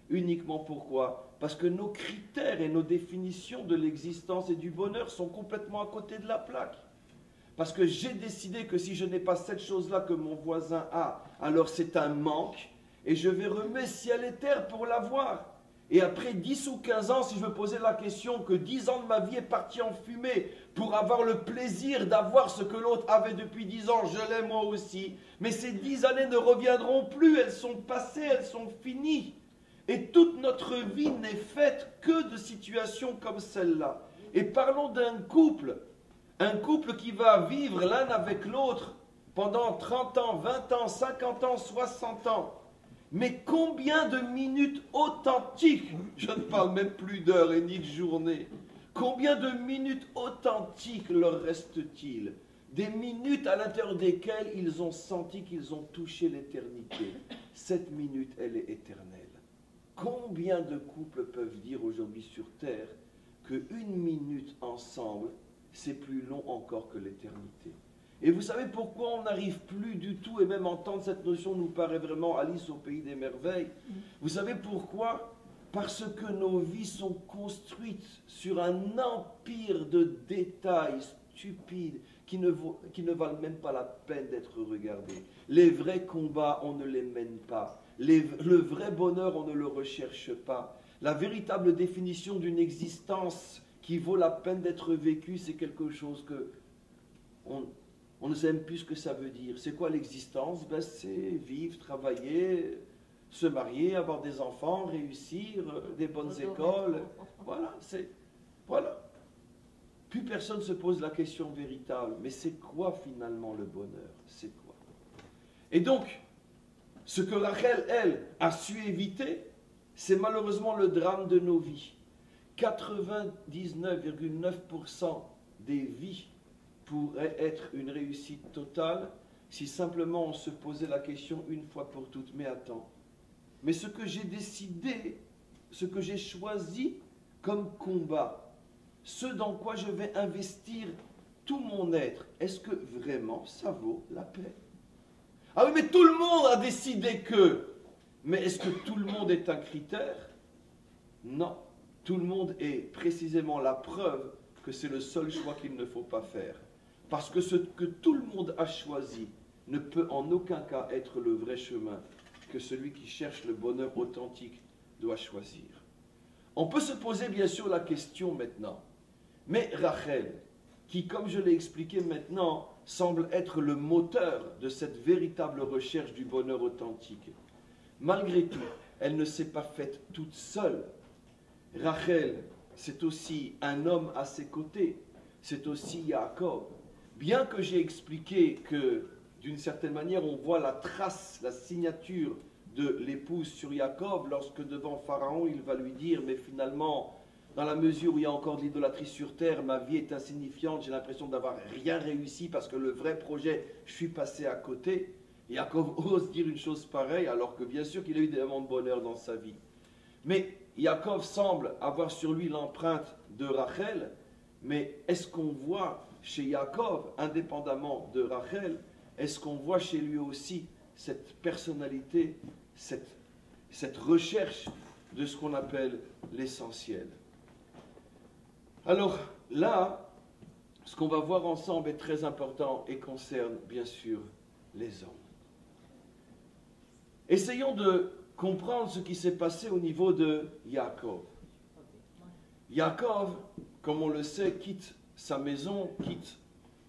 Uniquement pourquoi? Parce que nos critères et nos définitions de l'existence et du bonheur sont complètement à côté de la plaque. Parce que j'ai décidé que si je n'ai pas cette chose-là que mon voisin a, alors c'est un manque, et je vais remuer ciel et terre pour l'avoir. Et après 10 ou 15 ans, si je me posais la question que 10 ans de ma vie est parti en fumée pour avoir le plaisir d'avoir ce que l'autre avait depuis 10 ans, je l'ai moi aussi. Mais ces 10 années ne reviendront plus, elles sont passées, elles sont finies. Et toute notre vie n'est faite que de situations comme celle-là. Et parlons d'un couple qui va vivre l'un avec l'autre pendant 30 ans, 20 ans, 50 ans, 60 ans. Mais combien de minutes authentiques, je ne parle même plus d'heures et ni de journées, combien de minutes authentiques leur reste-t-il? Des minutes à l'intérieur desquelles ils ont senti qu'ils ont touché l'éternité. Cette minute, elle est éternelle. Combien de couples peuvent dire aujourd'hui sur Terre qu'une minute ensemble, c'est plus long encore que l'éternité? Et vous savez pourquoi on n'arrive plus du tout, et même entendre cette notion nous paraît vraiment Alice au pays des merveilles. Vous savez pourquoi? Parce que nos vies sont construites sur un empire de détails stupides qui ne valent même pas la peine d'être regardés. Les vrais combats, on ne les mène pas. Le vrai bonheur, on ne le recherche pas. La véritable définition d'une existence qui vaut la peine d'être vécue, c'est quelque chose que on ne sait même plus ce que ça veut dire. C'est quoi l'existence? Ben, c'est vivre, travailler, se marier, avoir des enfants, réussir, des bonnes écoles. Voilà. Plus personne ne se pose la question véritable. Mais c'est quoi finalement le bonheur? C'est quoi? Et donc, ce que Rachel, elle, a su éviter, c'est malheureusement le drame de nos vies. 99,9% des vies pourrait être une réussite totale si simplement on se posait la question une fois pour toutes. Mais attends, mais ce que j'ai décidé, ce que j'ai choisi comme combat, ce dans quoi je vais investir tout mon être, est-ce que vraiment ça vaut la peine? Ah oui, mais tout le monde a décidé que. Mais est-ce que tout le monde est un critère? Non. Tout le monde est précisément la preuve que c'est le seul choix qu'il ne faut pas faire. Parce que ce que tout le monde a choisi ne peut en aucun cas être le vrai chemin que celui qui cherche le bonheur authentique doit choisir. On peut se poser bien sûr la question maintenant, mais Rachel, qui comme je l'ai expliqué maintenant, semble être le moteur de cette véritable recherche du bonheur authentique, malgré tout, elle ne s'est pas faite toute seule. Rachel, c'est aussi un homme à ses côtés, c'est aussi Yaakov. Bien que j'ai expliqué que, d'une certaine manière, on voit la trace, la signature de l'épouse sur Yaakov, lorsque devant Pharaon, il va lui dire, mais finalement, dans la mesure où il y a encore de l'idolâtrie sur terre, ma vie est insignifiante, j'ai l'impression d'avoir rien réussi parce que le vrai projet, je suis passé à côté. Yaakov ose dire une chose pareille, alors que bien sûr qu'il a eu des moments de bonheur dans sa vie. Mais Yaakov semble avoir sur lui l'empreinte de Rachel, mais est-ce qu'on voit chez Yaakov, indépendamment de Rachel, est-ce qu'on voit chez lui aussi cette personnalité, cette recherche de ce qu'on appelle l'essentiel? Alors là, ce qu'on va voir ensemble est très important et concerne bien sûr les hommes. Essayons de comprendre ce qui s'est passé au niveau de Yaakov. Yaakov, comme on le sait, quitte sa maison, quitte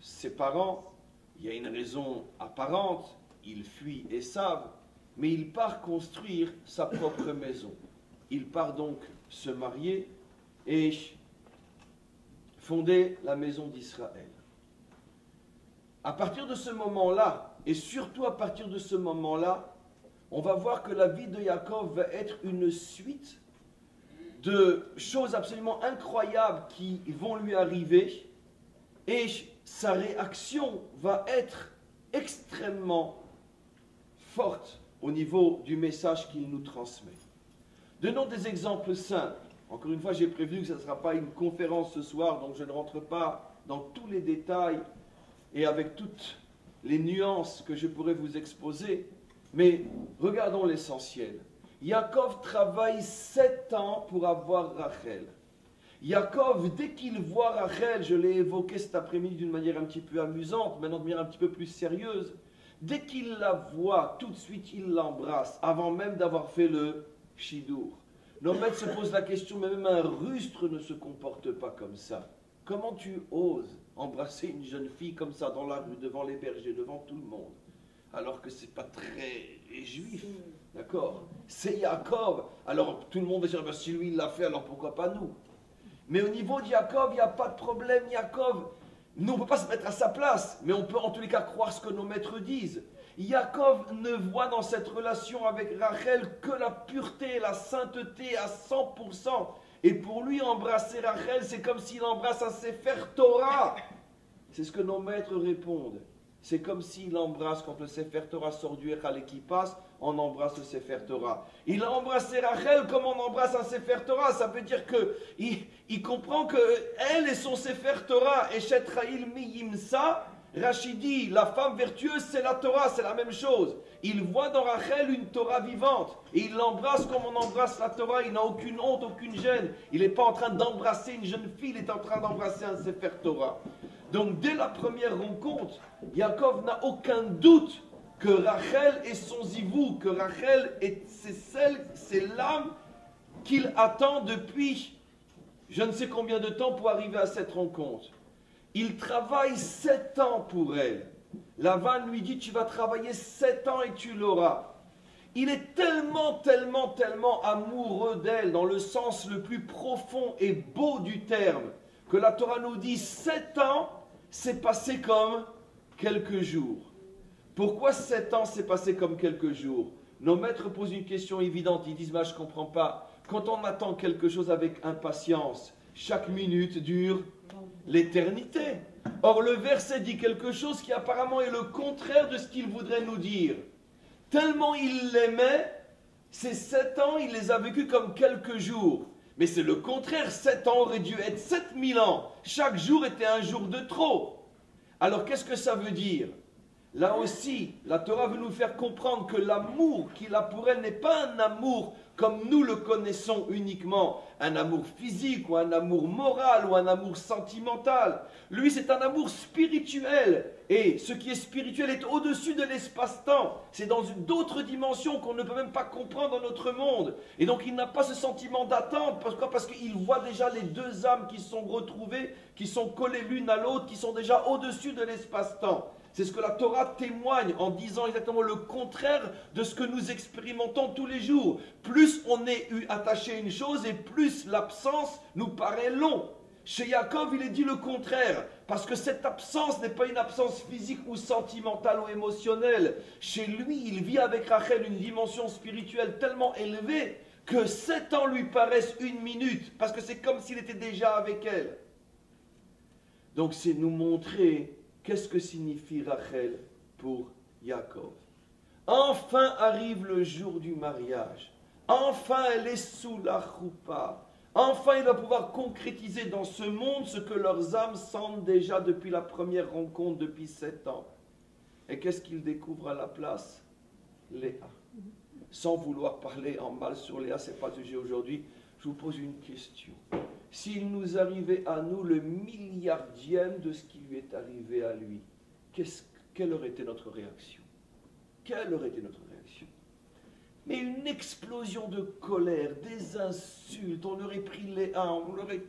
ses parents. Il y a une raison apparente, il fuit Esav, mais il part construire sa propre maison. Il part donc se marier et fonder la maison d'Israël. À partir de ce moment-là, et surtout à partir de ce moment-là, on va voir que la vie de Yaakov va être une suite de choses absolument incroyables qui vont lui arriver, et sa réaction va être extrêmement forte au niveau du message qu'il nous transmet. Donnons des exemples simples. Encore une fois, j'ai prévenu que ce ne sera pas une conférence ce soir, donc je ne rentre pas dans tous les détails et avec toutes les nuances que je pourrais vous exposer, mais regardons l'essentiel. Yaakov travaille 7 ans pour avoir Rachel. Yaakov, dès qu'il voit Rachel, je l'ai évoqué cet après-midi d'une manière un petit peu amusante, maintenant de manière un petit peu plus sérieuse, dès qu'il la voit, tout de suite il l'embrasse, avant même d'avoir fait le shidour. Nos maîtres se posent la question, mais même un rustre ne se comporte pas comme ça. Comment tu oses embrasser une jeune fille comme ça dans la rue, devant les bergers, devant tout le monde, alors que ce n'est pas très juif, d'accord? C'est Yaakov. Alors tout le monde va dire, ben, si lui il l'a fait, alors pourquoi pas nous? Mais au niveau de Yaakov, il n'y a pas de problème. Yaakov, nous on ne peut pas se mettre à sa place, mais on peut en tous les cas croire ce que nos maîtres disent. Yaakov ne voit dans cette relation avec Rachel que la pureté, la sainteté à 100%. Et pour lui, embrasser Rachel, c'est comme s'il embrasse un Sefer Torah. C'est ce que nos maîtres répondent. C'est comme s'il embrasse, quand le Sefer Torah sort du Echal et qu'il passe, on embrasse le Sefer Torah. Il a embrassé Rachel comme on embrasse un Sefer Torah. Ça veut dire qu'il comprend qu'elle est son Sefer Torah. Et Shet Ra'il mi Yimsa, Rachid dit, la femme vertueuse, c'est la Torah, c'est la même chose. Il voit dans Rachel une Torah vivante. Et il l'embrasse comme on embrasse la Torah. Il n'a aucune honte, aucune gêne. Il n'est pas en train d'embrasser une jeune fille, il est en train d'embrasser un Sefer Torah. Donc dès la première rencontre, Yaakov n'a aucun doute que Rachel est son zivou, que Rachel c'est l'âme qu'il attend depuis je ne sais combien de temps pour arriver à cette rencontre. Il travaille 7 ans pour elle. Lavan lui dit, tu vas travailler 7 ans et tu l'auras. Il est tellement amoureux d'elle, dans le sens le plus profond et beau du terme, que la Torah nous dit 7 ans, c'est passé comme quelques jours. Pourquoi 7 ans s'est passé comme quelques jours? Nos maîtres posent une question évidente, ils disent, je ne comprends pas. Quand on attend quelque chose avec impatience, chaque minute dure l'éternité. Or, le verset dit quelque chose qui apparemment est le contraire de ce qu'il voudrait nous dire. Tellement il l'aimait, ces 7 ans, il les a vécus comme quelques jours. Mais c'est le contraire, 7 ans aurait dû être 7000 ans. Chaque jour était un jour de trop. Alors, qu'est-ce que ça veut dire? Là aussi, la Torah veut nous faire comprendre que l'amour qu'il a pour elle n'est pas un amour comme nous le connaissons uniquement, un amour physique ou un amour moral ou un amour sentimental. Lui, c'est un amour spirituel. Et ce qui est spirituel est au-dessus de l'espace-temps. C'est dans d'autres dimensions qu'on ne peut même pas comprendre dans notre monde. Et donc, il n'a pas ce sentiment d'attente. Pourquoi? Parce qu'il voit déjà les deux âmes qui sont retrouvées, qui sont collées l'une à l'autre, qui sont déjà au-dessus de l'espace-temps. C'est ce que la Torah témoigne en disant exactement le contraire de ce que nous expérimentons tous les jours. Plus on est attaché à une chose et plus l'absence nous paraît long. Chez Yaakov, il est dit le contraire, parce que cette absence n'est pas une absence physique ou sentimentale ou émotionnelle. Chez lui, il vit avec Rachel une dimension spirituelle tellement élevée que 7 ans lui paraissent une minute, parce que c'est comme s'il était déjà avec elle. Donc c'est nous montrer qu'est-ce que signifie Rachel pour Yaakov. Enfin arrive le jour du mariage. Enfin elle est sous la choupa. Enfin il va pouvoir concrétiser dans ce monde ce que leurs âmes sentent déjà depuis la première rencontre, depuis 7 ans. Et qu'est-ce qu'il découvre à la place? Léa. Sans vouloir parler en mal sur Léa, ce n'est pas le sujet aujourd'hui, je vous pose une question. S'il nous arrivait à nous le milliardième de ce qui lui est arrivé à lui, quelle aurait été notre réaction? Quelle aurait été notre réaction? Mais une explosion de colère, des insultes, on aurait pris Léa, on l'aurait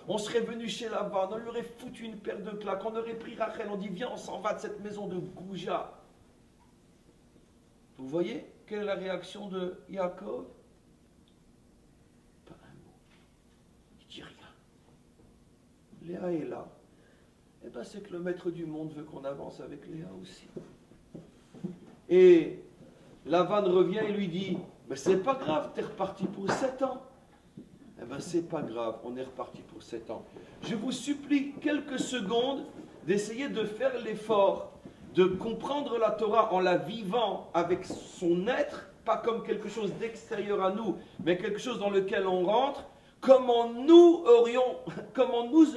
on serait venu chez Lavan, on lui aurait foutu une paire de claques, on aurait pris Rachel, on dit viens on s'en va de cette maison de Gouja. Vous voyez quelle est la réaction de Yaakov? Pas un mot. Il dit rien. Léa est là. Eh bien c'est que le maître du monde veut qu'on avance avec Léa aussi. Et Lavan revient et lui dit, mais c'est pas grave, t'es reparti pour 7 ans. Eh bien c'est pas grave, on est reparti pour 7 ans. Je vous supplie quelques secondes d'essayer de faire l'effort de comprendre la Torah en la vivant avec son être, pas comme quelque chose d'extérieur à nous, mais quelque chose dans lequel on rentre, comment nous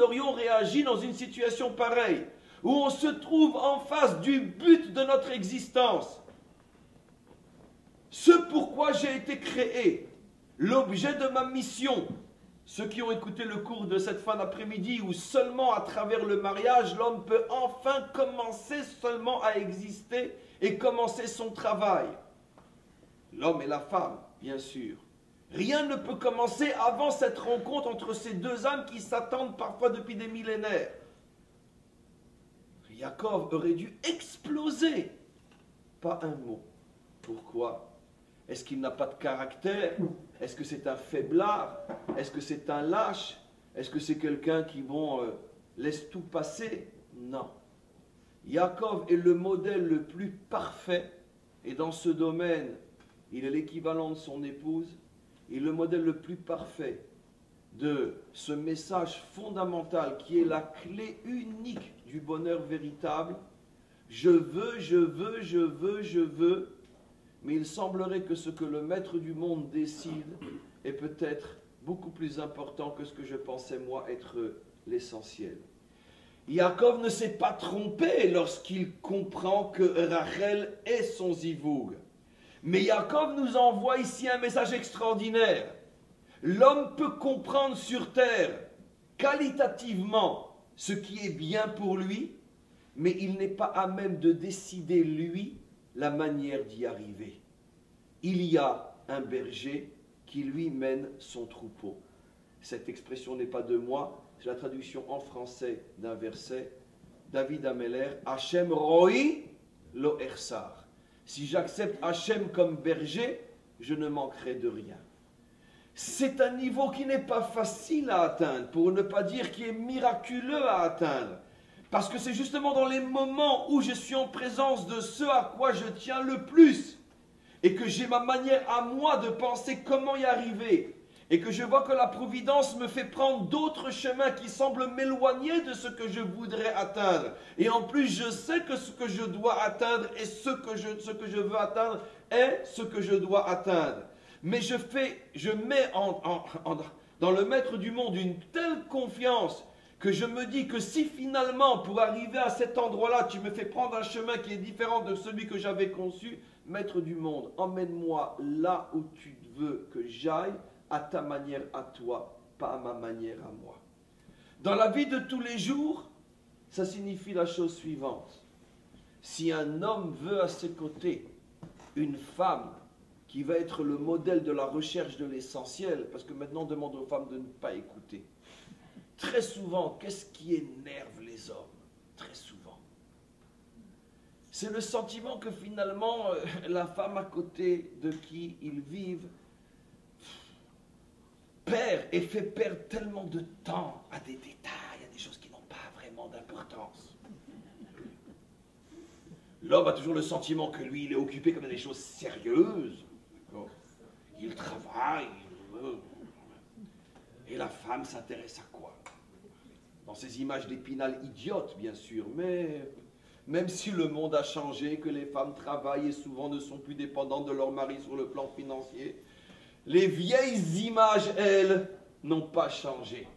aurions réagi dans une situation pareille, où on se trouve en face du but de notre existence. Ce pourquoi j'ai été créé, l'objet de ma mission. Ceux qui ont écouté le cours de cette fin d'après-midi, où seulement à travers le mariage, l'homme peut enfin commencer seulement à exister et commencer son travail. L'homme et la femme, bien sûr. Rien ne peut commencer avant cette rencontre entre ces deux âmes qui s'attendent parfois depuis des millénaires. Yaakov aurait dû exploser. Pas un mot. Pourquoi? Est-ce qu'il n'a pas de caractère? Est-ce que c'est un faiblard? Est-ce que c'est un lâche? Est-ce que c'est quelqu'un qui laisse tout passer? Non. Yaakov est le modèle le plus parfait, et dans ce domaine, il est l'équivalent de son épouse. Il est le modèle le plus parfait de ce message fondamental qui est la clé unique du bonheur véritable. Je veux, je veux, je veux, je veux, mais il semblerait que ce que le maître du monde décide est peut-être beaucoup plus important que ce que je pensais moi être l'essentiel. Yaakov ne s'est pas trompé lorsqu'il comprend que Rachel est son zivoug. Mais Yaakov nous envoie ici un message extraordinaire. L'homme peut comprendre sur terre qualitativement ce qui est bien pour lui, mais il n'est pas à même de décider, lui, la manière d'y arriver. Il y a un berger qui lui mène son troupeau. Cette expression n'est pas de moi, c'est la traduction en français d'un verset. David Ameller, Hachem roi lo ersar. Si j'accepte Hachem comme berger, je ne manquerai de rien. C'est un niveau qui n'est pas facile à atteindre, pour ne pas dire qui est miraculeux à atteindre. Parce que c'est justement dans les moments où je suis en présence de ce à quoi je tiens le plus, et que j'ai ma manière à moi de penser comment y arriver, et que je vois que la Providence me fait prendre d'autres chemins qui semblent m'éloigner de ce que je voudrais atteindre. Et en plus, je sais que ce que je dois atteindre et ce que je veux atteindre est ce que je dois atteindre. Mais je mets dans le maître du monde une telle confiance que je me dis que si finalement, pour arriver à cet endroit-là, tu me fais prendre un chemin qui est différent de celui que j'avais conçu, maître du monde, emmène-moi là où tu veux que j'aille, à ta manière à toi, pas à ma manière à moi. Dans la vie de tous les jours, ça signifie la chose suivante. Si un homme veut à ses côtés une femme qui va être le modèle de la recherche de l'essentiel, parce que maintenant on demande aux femmes de ne pas écouter. Très souvent, qu'est-ce qui énerve les hommes? Très souvent. C'est le sentiment que finalement, la femme à côté de qui ils vivent perd et fait perdre tellement de temps à des détails, à des choses qui n'ont pas vraiment d'importance. L'homme a toujours le sentiment que lui, il est occupé comme des choses sérieuses. Il travaille. Et la femme s'intéresse à quoi? Dans ces images d'Épinal idiotes, bien sûr, mais même si le monde a changé, que les femmes travaillent et souvent ne sont plus dépendantes de leur mari sur le plan financier, les vieilles images, elles, n'ont pas changé.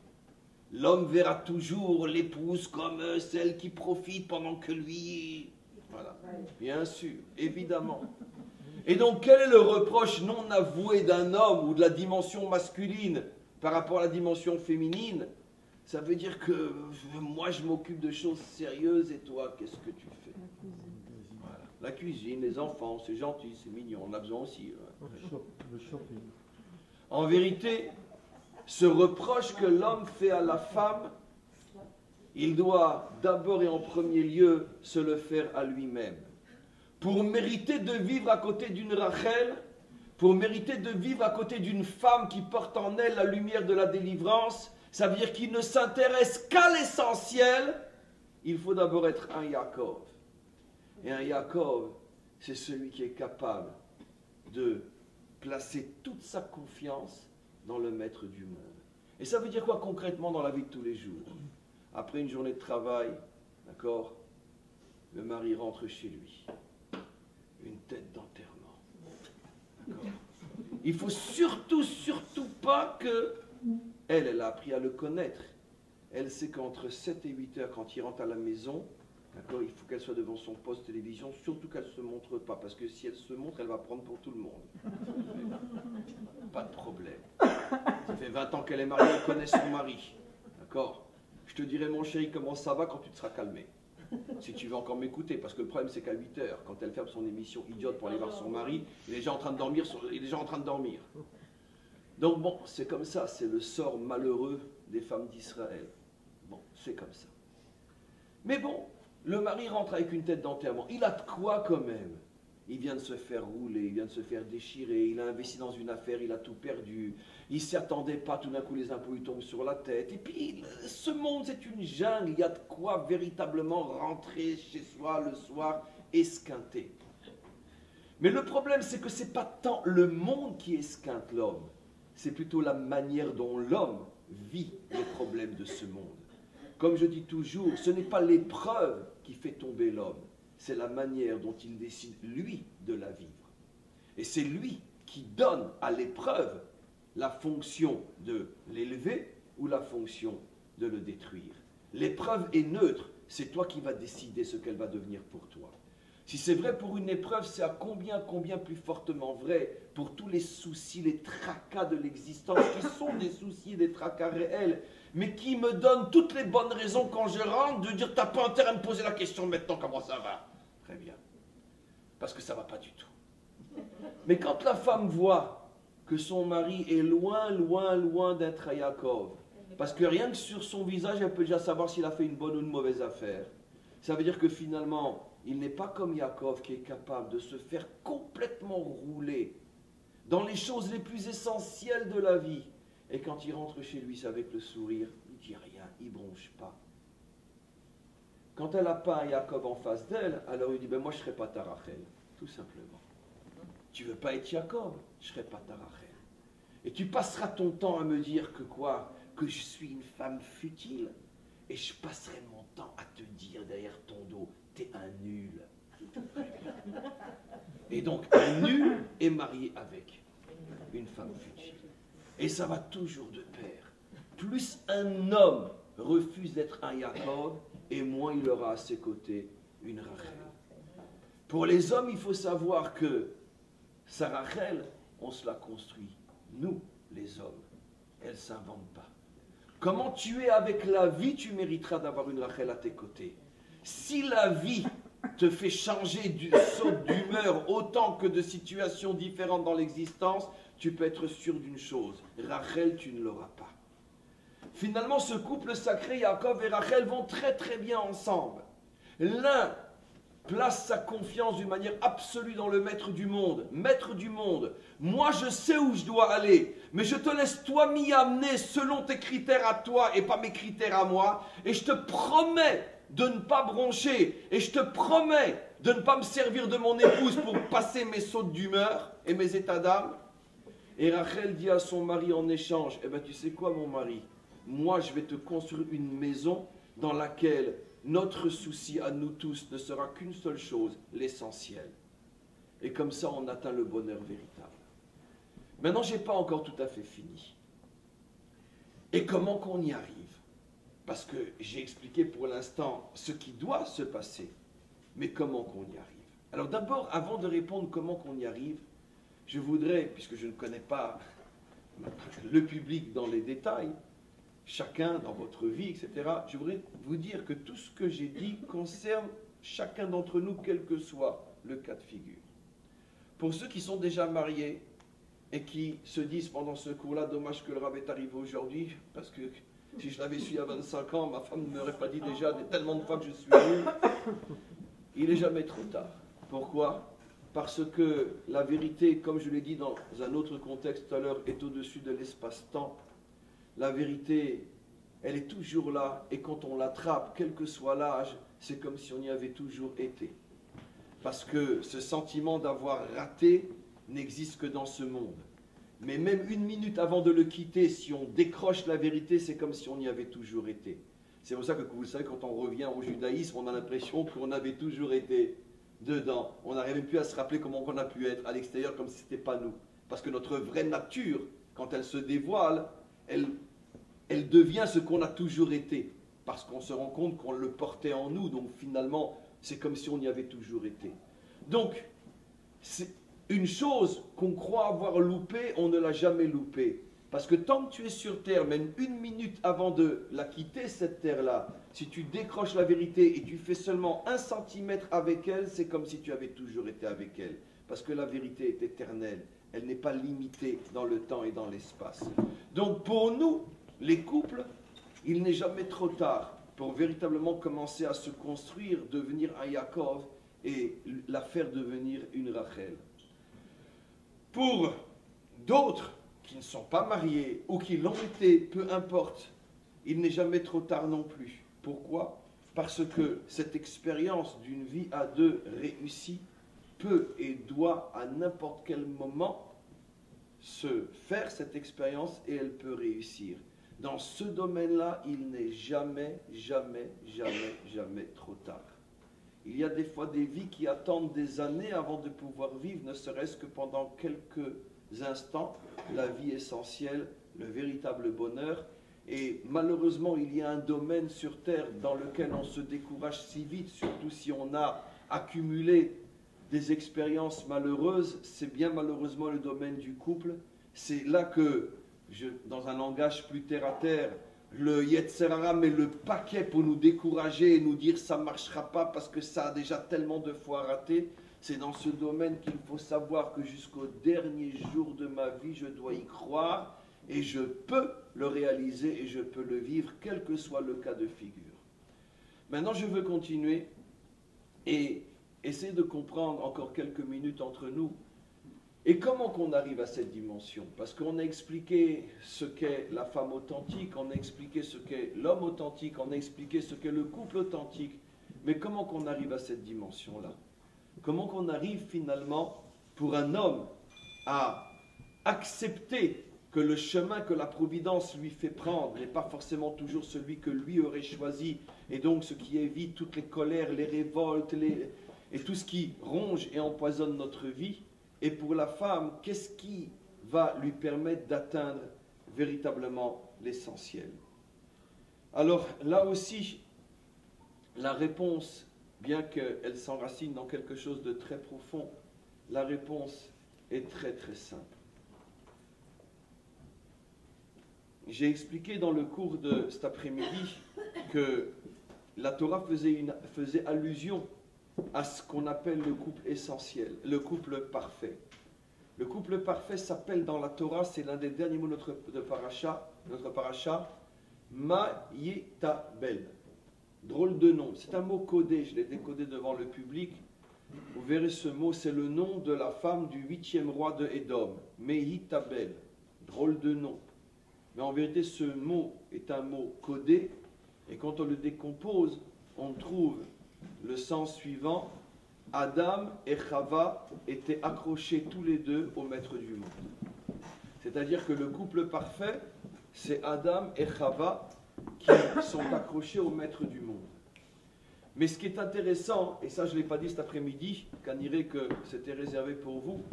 L'homme verra toujours l'épouse comme celle qui profite pendant que lui... Voilà, bien sûr, évidemment. Et donc, quel est le reproche non avoué d'un homme ou de la dimension masculine par rapport à la dimension féminine? Ça veut dire que moi, je m'occupe de choses sérieuses et toi, qu'est-ce que tu fais? Voilà. La cuisine, les enfants, c'est gentil, c'est mignon, on a besoin aussi. Le shopping. En vérité, ce reproche que l'homme fait à la femme, il doit d'abord et en premier lieu se le faire à lui-même. Pour mériter de vivre à côté d'une Rachel, pour mériter de vivre à côté d'une femme qui porte en elle la lumière de la délivrance, ça veut dire qu'il ne s'intéresse qu'à l'essentiel, il faut d'abord être un Yaakov. Et un Yaakov, c'est celui qui est capable de placer toute sa confiance dans le maître du monde. Et ça veut dire quoi concrètement dans la vie de tous les jours? Après une journée de travail, d'accord, le mari rentre chez lui. Une tête d'enterrement. D'accord. Il faut surtout pas que elle a appris à le connaître. Elle sait qu'entre 7 et 8 heures, quand il rentre à la maison, d'accord, il faut qu'elle soit devant son poste télévision, surtout qu'elle ne se montre pas, parce que si elle se montre, elle va prendre pour tout le monde. Pas de problème. Ça fait 20 ans qu'elle est mariée, elle connaît son mari. D'accord? Je te dirai, mon chéri, comment ça va quand tu te seras calmé. Si tu veux encore m'écouter, parce que le problème c'est qu'à 8 heures, quand elle ferme son émission idiote pour aller voir son mari, il est déjà en train de dormir. Donc bon, c'est comme ça, c'est le sort malheureux des femmes d'Israël. Bon, c'est comme ça. Mais bon, le mari rentre avec une tête d'enterrement. Il a de quoi quand même? il vient de se faire rouler, il vient de se faire déchirer, il a investi dans une affaire, il a tout perdu, il ne s'y attendait pas, tout d'un coup les impôts lui tombent sur la tête. Et puis, ce monde, c'est une jungle, il y a de quoi véritablement rentrer chez soi le soir, esquinter. Mais le problème, c'est que ce n'est pas tant le monde qui esquinte l'homme, c'est plutôt la manière dont l'homme vit les problèmes de ce monde. Comme je dis toujours, ce n'est pas l'épreuve qui fait tomber l'homme, c'est la manière dont il décide, lui, de la vivre. Et c'est lui qui donne à l'épreuve la fonction de l'élever ou la fonction de le détruire. L'épreuve est neutre, c'est toi qui vas décider ce qu'elle va devenir pour toi. Si c'est vrai pour une épreuve, c'est à combien plus fortement vrai pour tous les soucis, les tracas de l'existence, qui sont des soucis et des tracas réels, mais qui me donnent toutes les bonnes raisons quand je rentre de dire « t'as pas intérêt à me poser la question maintenant, comment ça va ?» Très bien. Parce que ça ne va pas du tout. Mais quand la femme voit que son mari est loin d'être à Yaakov, parce que rien que sur son visage, elle peut déjà savoir s'il a fait une bonne ou une mauvaise affaire, ça veut dire que finalement, il n'est pas comme Yaakov qui est capable de se faire complètement rouler dans les choses les plus essentielles de la vie. Et quand il rentre chez lui, c'est avec le sourire, il ne dit rien, il ne bronche pas. Quand elle n'a pas un Yaakov en face d'elle, alors il dit, ben moi je ne serai pas ta Rachel, tout simplement. Tu ne veux pas être Yaakov, je ne serai pas ta Rachel. Et tu passeras ton temps à me dire que quoi? Que je suis une femme futile. Et je passerai mon temps à te dire derrière ton dos, t'es un nul. Et donc un nul est marié avec une femme futile. Et ça va toujours de pair. Plus un homme refuse d'être un Yaakov, et moins il aura à ses côtés une Rachel. Pour les hommes, il faut savoir que sa Rachel, on se la construit. Nous, les hommes, elle ne s'invente pas. Comment tu es avec la vie, tu mériteras d'avoir une Rachel à tes côtés. Si la vie te fait changer saut d'humeur autant que de situations différentes dans l'existence, tu peux être sûr d'une chose, Rachel, tu ne l'auras pas. Finalement, ce couple sacré, Yaakov et Rachel, vont très bien ensemble. L'un place sa confiance d'une manière absolue dans le maître du monde. Maître du monde, moi je sais où je dois aller, mais je te laisse toi m'y amener selon tes critères à toi et pas mes critères à moi, et je te promets de ne pas broncher, et je te promets de ne pas me servir de mon épouse pour passer mes sautes d'humeur et mes états d'âme. Et Rachel dit à son mari en échange, eh bien tu sais quoi mon mari, moi je vais te construire une maison dans laquelle notre souci à nous tous ne sera qu'une seule chose, l'essentiel. Et comme ça, on atteint le bonheur véritable. Maintenant, je n'ai pas encore tout à fait fini. Et comment qu'on y arrive? Parce que j'ai expliqué pour l'instant ce qui doit se passer, mais comment qu'on y arrive? Alors d'abord, avant de répondre comment qu'on y arrive, je voudrais, puisque je ne connais pas le public dans les détails, chacun dans votre vie, etc., je voudrais vous dire que tout ce que j'ai dit concerne chacun d'entre nous, quel que soit le cas de figure. Pour ceux qui sont déjà mariés et qui se disent pendant ce cours-là, dommage que le Rav est arrivé aujourd'hui, parce que si je l'avais su il y a 25 ans, ma femme ne m'aurait pas dit déjà tellement de fois que je suis nul. Il n'est jamais trop tard. Pourquoi? Parce que la vérité, comme je l'ai dit dans un autre contexte tout à l'heure, est au-dessus de l'espace-temps. La vérité, elle est toujours là, et quand on l'attrape, quel que soit l'âge, c'est comme si on y avait toujours été. Parce que ce sentiment d'avoir raté n'existe que dans ce monde. Mais même une minute avant de le quitter, si on décroche la vérité, c'est comme si on y avait toujours été. C'est pour ça que, vous le savez, quand on revient au judaïsme, on a l'impression qu'on avait toujours été dedans. On n'arrive même plus à se rappeler comment on a pu être à l'extérieur, comme si ce n'était pas nous. Parce que notre vraie nature, quand elle se dévoile, elle devient ce qu'on a toujours été, parce qu'on se rend compte qu'on le portait en nous, donc finalement, c'est comme si on y avait toujours été. Donc, c'est une chose qu'on croit avoir loupée, on ne l'a jamais loupée. Parce que tant que tu es sur terre, même une minute avant de la quitter, cette terre-là, si tu décroches la vérité et tu fais seulement 1 centimètre avec elle, c'est comme si tu avais toujours été avec elle. Parce que la vérité est éternelle, elle n'est pas limitée dans le temps et dans l'espace. Donc pour nous, les couples, il n'est jamais trop tard pour véritablement commencer à se construire, devenir un Yaakov et la faire devenir une Rachel. Pour d'autres qui ne sont pas mariés ou qui l'ont été, peu importe, il n'est jamais trop tard non plus. Pourquoi? Parce que cette expérience d'une vie à deux réussie peut et doit à n'importe quel moment se faire cette expérience et elle peut réussir. Dans ce domaine-là, il n'est jamais, jamais, jamais, jamais trop tard. Il y a des fois des vies qui attendent des années avant de pouvoir vivre, ne serait-ce que pendant quelques instants, la vie essentielle, le véritable bonheur. Et malheureusement, il y a un domaine sur Terre dans lequel on se décourage si vite, surtout si on a accumulé des expériences malheureuses. C'est bien malheureusement le domaine du couple. C'est là que, dans un langage plus terre à terre, le Yetzer Hara met le paquet pour nous décourager et nous dire ça ne marchera pas parce que ça a déjà tellement de fois raté. C'est dans ce domaine qu'il faut savoir que jusqu'au dernier jour de ma vie, je dois y croire et je peux le réaliser et je peux le vivre, quel que soit le cas de figure. Maintenant, je veux continuer et essayer de comprendre encore quelques minutes entre nous. Et comment qu'on arrive à cette dimension? Parce qu'on a expliqué ce qu'est la femme authentique, on a expliqué ce qu'est l'homme authentique, on a expliqué ce qu'est le couple authentique. Mais comment qu'on arrive à cette dimension-là? Comment qu'on arrive finalement pour un homme à accepter que le chemin que la Providence lui fait prendre n'est pas forcément toujours celui que lui aurait choisi, et donc ce qui évite toutes les colères, les révoltes, et tout ce qui ronge et empoisonne notre vie? Et pour la femme, qu'est-ce qui va lui permettre d'atteindre véritablement l'essentiel? Alors là aussi, la réponse, bien qu'elle s'enracine dans quelque chose de très profond, la réponse est très très simple. J'ai expliqué dans le cours de cet après-midi que la Torah faisait allusion à ce qu'on appelle le couple essentiel, le couple parfait. Le couple parfait s'appelle dans la Torah, c'est l'un des derniers mots de notre paracha, Maïtabel. Drôle de nom, c'est un mot codé, je l'ai décodé devant le public. Vous verrez ce mot, c'est le nom de la femme du 8e roi de Édom, Maïtabel. Drôle de nom. Mais en vérité, ce mot est un mot codé, et quand on le décompose, on trouve le sens suivant: Adam et Chava étaient accrochés tous les deux au maître du monde. C'est-à-dire que le couple parfait, c'est Adam et Chava qui sont accrochés au maître du monde. Mais ce qui est intéressant, et ça je ne l'ai pas dit cet après-midi, qu'on dirait que c'était réservé pour vous,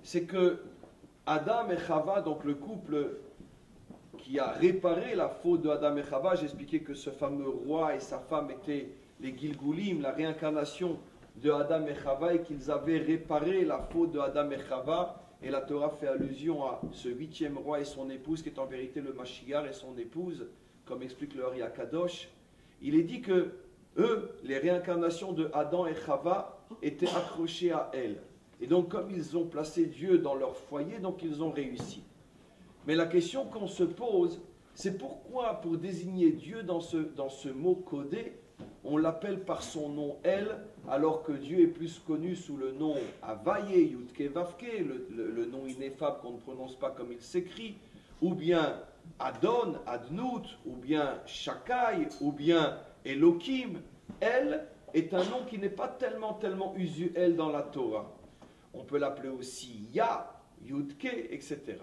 c'est que Adam et Chava, donc le couple qui a réparé la faute de Adam et Chava, j'ai expliqué que ce fameux roi et sa femme étaient les Gilgulim, la réincarnation de Adam et Chava, et qu'ils avaient réparé la faute de Adam et Chava, et la Torah fait allusion à ce 8e roi et son épouse, qui est en vérité le Mashiach et son épouse, comme explique le Ari Akadosh. Il est dit que eux, les réincarnations de Adam et Chava, étaient accrochées à elle. Et donc, comme ils ont placé Dieu dans leur foyer, donc ils ont réussi. Mais la question qu'on se pose, c'est pourquoi, pour désigner Dieu dans ce mot codé, on l'appelle par son nom elle, alors que Dieu est plus connu sous le nom Havaye, Yudke Vavke, le nom ineffable qu'on ne prononce pas comme il s'écrit, ou bien Adon, Adnout, ou bien Shakai, ou bien Elohim. Elle est un nom qui n'est pas tellement usuel dans la Torah. On peut l'appeler aussi Ya, Yudke, etc.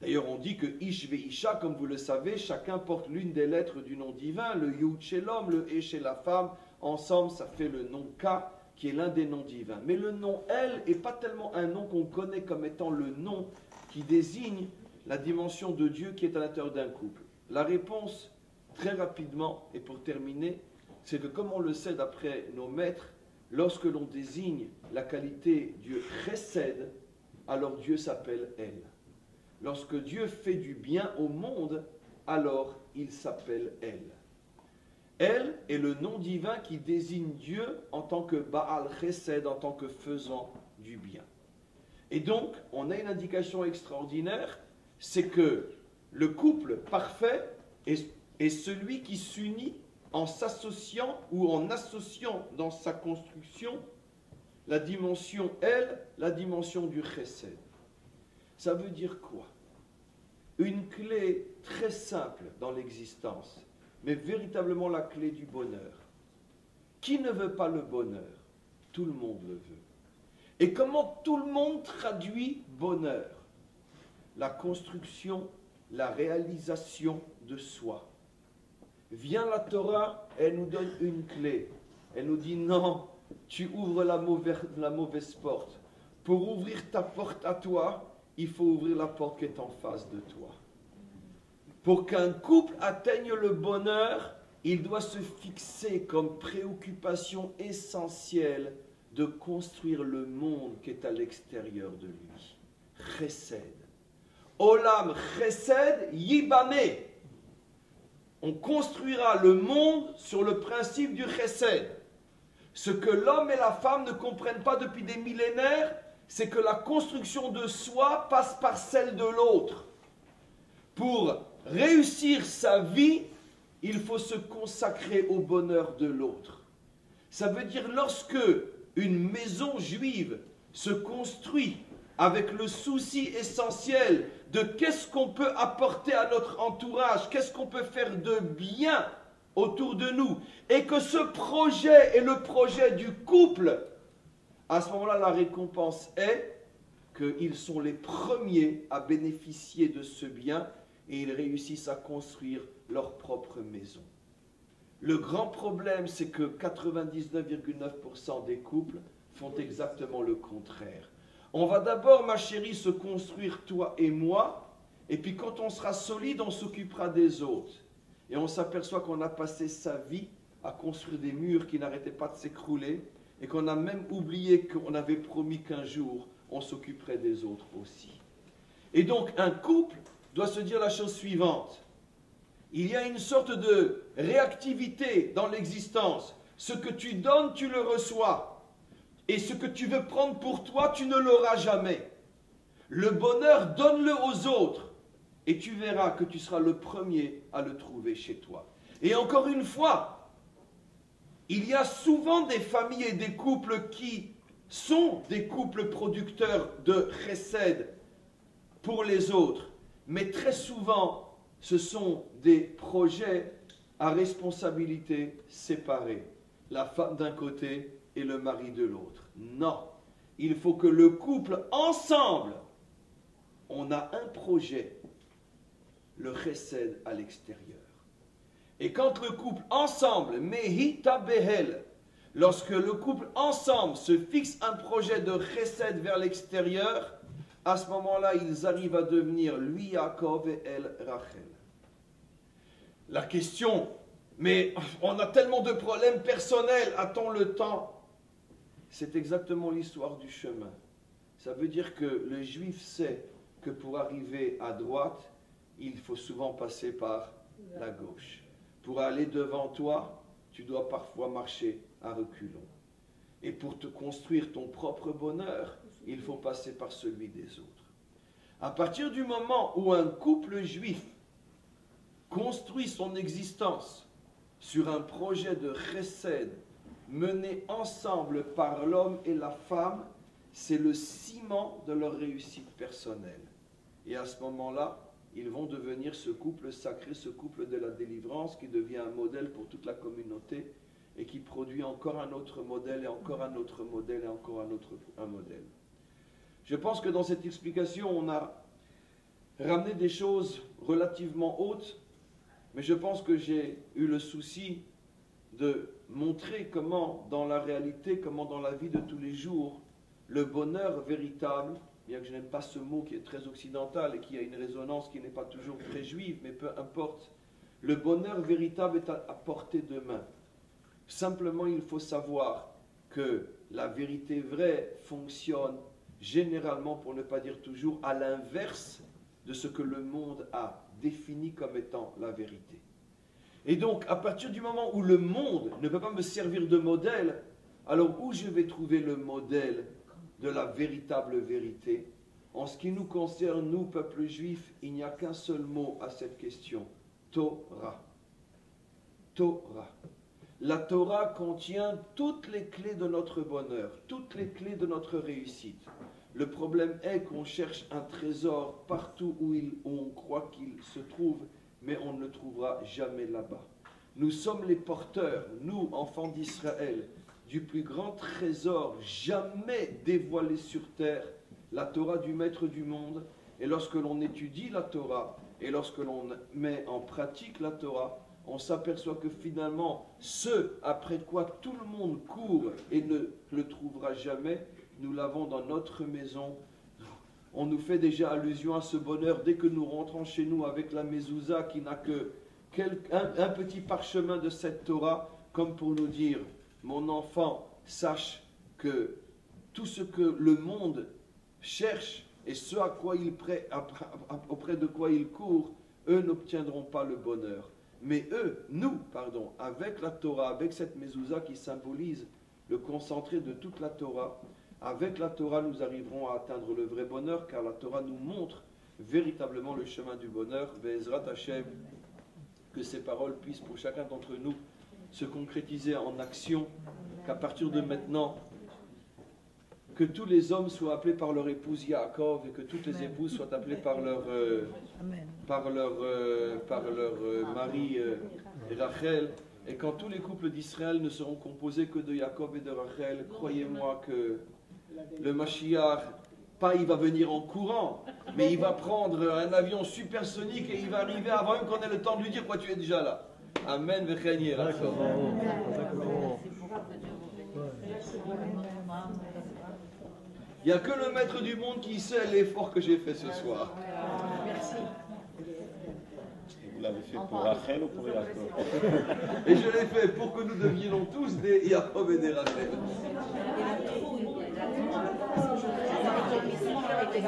D'ailleurs, on dit que Ish ve Isha, comme vous le savez, chacun porte l'une des lettres du nom divin, le Yud chez l'homme, le E chez la femme. Ensemble, ça fait le nom Ka, qui est l'un des noms divins. Mais le nom El n'est pas tellement un nom qu'on connaît comme étant le nom qui désigne la dimension de Dieu qui est à l'intérieur d'un couple. La réponse, très rapidement, et pour terminer, c'est que comme on le sait d'après nos maîtres, lorsque l'on désigne la qualité Dieu Chesed, alors Dieu s'appelle El. Lorsque Dieu fait du bien au monde, alors il s'appelle El. El est le nom divin qui désigne Dieu en tant que Baal Chesed, en tant que faisant du bien. Et donc, on a une indication extraordinaire, c'est que le couple parfait est celui qui s'unit en s'associant ou en associant dans sa construction la dimension, elle, la dimension du chesed. Ça veut dire quoi? Une clé très simple dans l'existence, mais véritablement la clé du bonheur. Qui ne veut pas le bonheur? Tout le monde le veut. Et comment tout le monde traduit bonheur? La construction, la réalisation de soi. Vient la Torah, elle nous donne une clé. Elle nous dit non, tu ouvres la mauvaise porte. Pour ouvrir ta porte à toi, il faut ouvrir la porte qui est en face de toi. Pour qu'un couple atteigne le bonheur, il doit se fixer comme préoccupation essentielle de construire le monde qui est à l'extérieur de lui. Chesed. Olam chesed yibane. On construira le monde sur le principe du chesed. Ce que l'homme et la femme ne comprennent pas depuis des millénaires, c'est que la construction de soi passe par celle de l'autre. Pour réussir sa vie, il faut se consacrer au bonheur de l'autre. Ça veut dire lorsque une maison juive se construit avec le souci essentiel de qu'est-ce qu'on peut apporter à notre entourage, qu'est-ce qu'on peut faire de bien autour de nous, et que ce projet est le projet du couple, à ce moment-là, la récompense est qu'ils sont les premiers à bénéficier de ce bien et ils réussissent à construire leur propre maison. Le grand problème, c'est que 99,9% des couples font exactement le contraire. On va d'abord, ma chérie, se construire toi et moi, et puis quand on sera solide, on s'occupera des autres. Et on s'aperçoit qu'on a passé sa vie à construire des murs qui n'arrêtaient pas de s'écrouler, et qu'on a même oublié qu'on avait promis qu'un jour, on s'occuperait des autres aussi. Et donc, un couple doit se dire la chose suivante. Il y a une sorte de réactivité dans l'existence. Ce que tu donnes, tu le reçois. Et ce que tu veux prendre pour toi, tu ne l'auras jamais. Le bonheur, donne-le aux autres. Et tu verras que tu seras le premier à le trouver chez toi. Et encore une fois, il y a souvent des familles et des couples qui sont des couples producteurs de chesed pour les autres. Mais très souvent, ce sont des projets à responsabilité séparée. La femme d'un côté et le mari de l'autre. Non, il faut que le couple, ensemble, on a un projet, le chesed à l'extérieur. Et quand le couple ensemble, mehita behel, lorsque le couple ensemble se fixe un projet de chesed vers l'extérieur, à ce moment-là, ils arrivent à devenir lui Yaakov et elle Rachel. La question, mais on a tellement de problèmes personnels, a-t-on le temps? C'est exactement l'histoire du chemin. Ça veut dire que le juif sait que pour arriver à droite, il faut souvent passer par la gauche. Pour aller devant toi, tu dois parfois marcher à reculons. Et pour te construire ton propre bonheur, il faut passer par celui des autres. À partir du moment où un couple juif construit son existence sur un projet de chesed mené ensemble par l'homme et la femme, c'est le ciment de leur réussite personnelle. Et à ce moment-là, ils vont devenir ce couple sacré, ce couple de la délivrance qui devient un modèle pour toute la communauté et qui produit encore un autre modèle et encore un autre modèle et encore un modèle. Je pense que dans cette explication, on a ramené des choses relativement hautes, mais je pense que j'ai eu le souci de montrer comment dans la réalité, comment dans la vie de tous les jours, le bonheur véritable, bien que je n'aime pas ce mot qui est très occidental et qui a une résonance qui n'est pas toujours très juive, mais peu importe, le bonheur véritable est à portée de main. Simplement, il faut savoir que la vérité vraie fonctionne généralement, pour ne pas dire toujours, à l'inverse de ce que le monde a défini comme étant la vérité. Et donc, à partir du moment où le monde ne peut pas me servir de modèle, alors où je vais trouver le modèle de la véritable vérité? En ce qui nous concerne, nous, peuple juif, il n'y a qu'un seul mot à cette question, Torah. Torah. La Torah contient toutes les clés de notre bonheur, toutes les clés de notre réussite. Le problème est qu'on cherche un trésor partout où on croit qu'il se trouve, mais on ne le trouvera jamais là-bas. Nous sommes les porteurs, nous, enfants d'Israël, du plus grand trésor jamais dévoilé sur terre, la Torah du Maître du monde. Et lorsque l'on étudie la Torah, et lorsque l'on met en pratique la Torah, on s'aperçoit que finalement, ce après quoi tout le monde court et ne le trouvera jamais, nous l'avons dans notre maison. On nous fait déjà allusion à ce bonheur dès que nous rentrons chez nous avec la mezouza qui n'a que un petit parchemin de cette Torah, comme pour nous dire, mon enfant, sache que tout ce que le monde cherche et ce auprès de quoi il court, eux n'obtiendront pas le bonheur. Mais nous, avec la Torah, avec cette mezouza qui symbolise le concentré de toute la Torah, avec la Torah, nous arriverons à atteindre le vrai bonheur, car la Torah nous montre véritablement le chemin du bonheur. Ve'ezrat Hashem, que ces paroles puissent pour chacun d'entre nous se concrétiser en action, qu'à partir de maintenant, que tous les hommes soient appelés par leur épouse Yaakov et que toutes les épouses soient appelées par leur mari Rachel. Et quand tous les couples d'Israël ne seront composés que de Yaakov et de Rachel, croyez-moi que le Mashiach, pas il va venir en courant, mais il va prendre un avion supersonique et il va arriver avant même qu'on ait le temps de lui dire quoi, tu es déjà là. Amen. Il n'y a que le maître du monde qui sait l'effort que j'ai fait ce soir. Merci. Vous l'avez fait pour Rachel ou pour Yaakov? Et je l'ai fait pour que nous devenions tous des Yaakov et des Rachel. Avec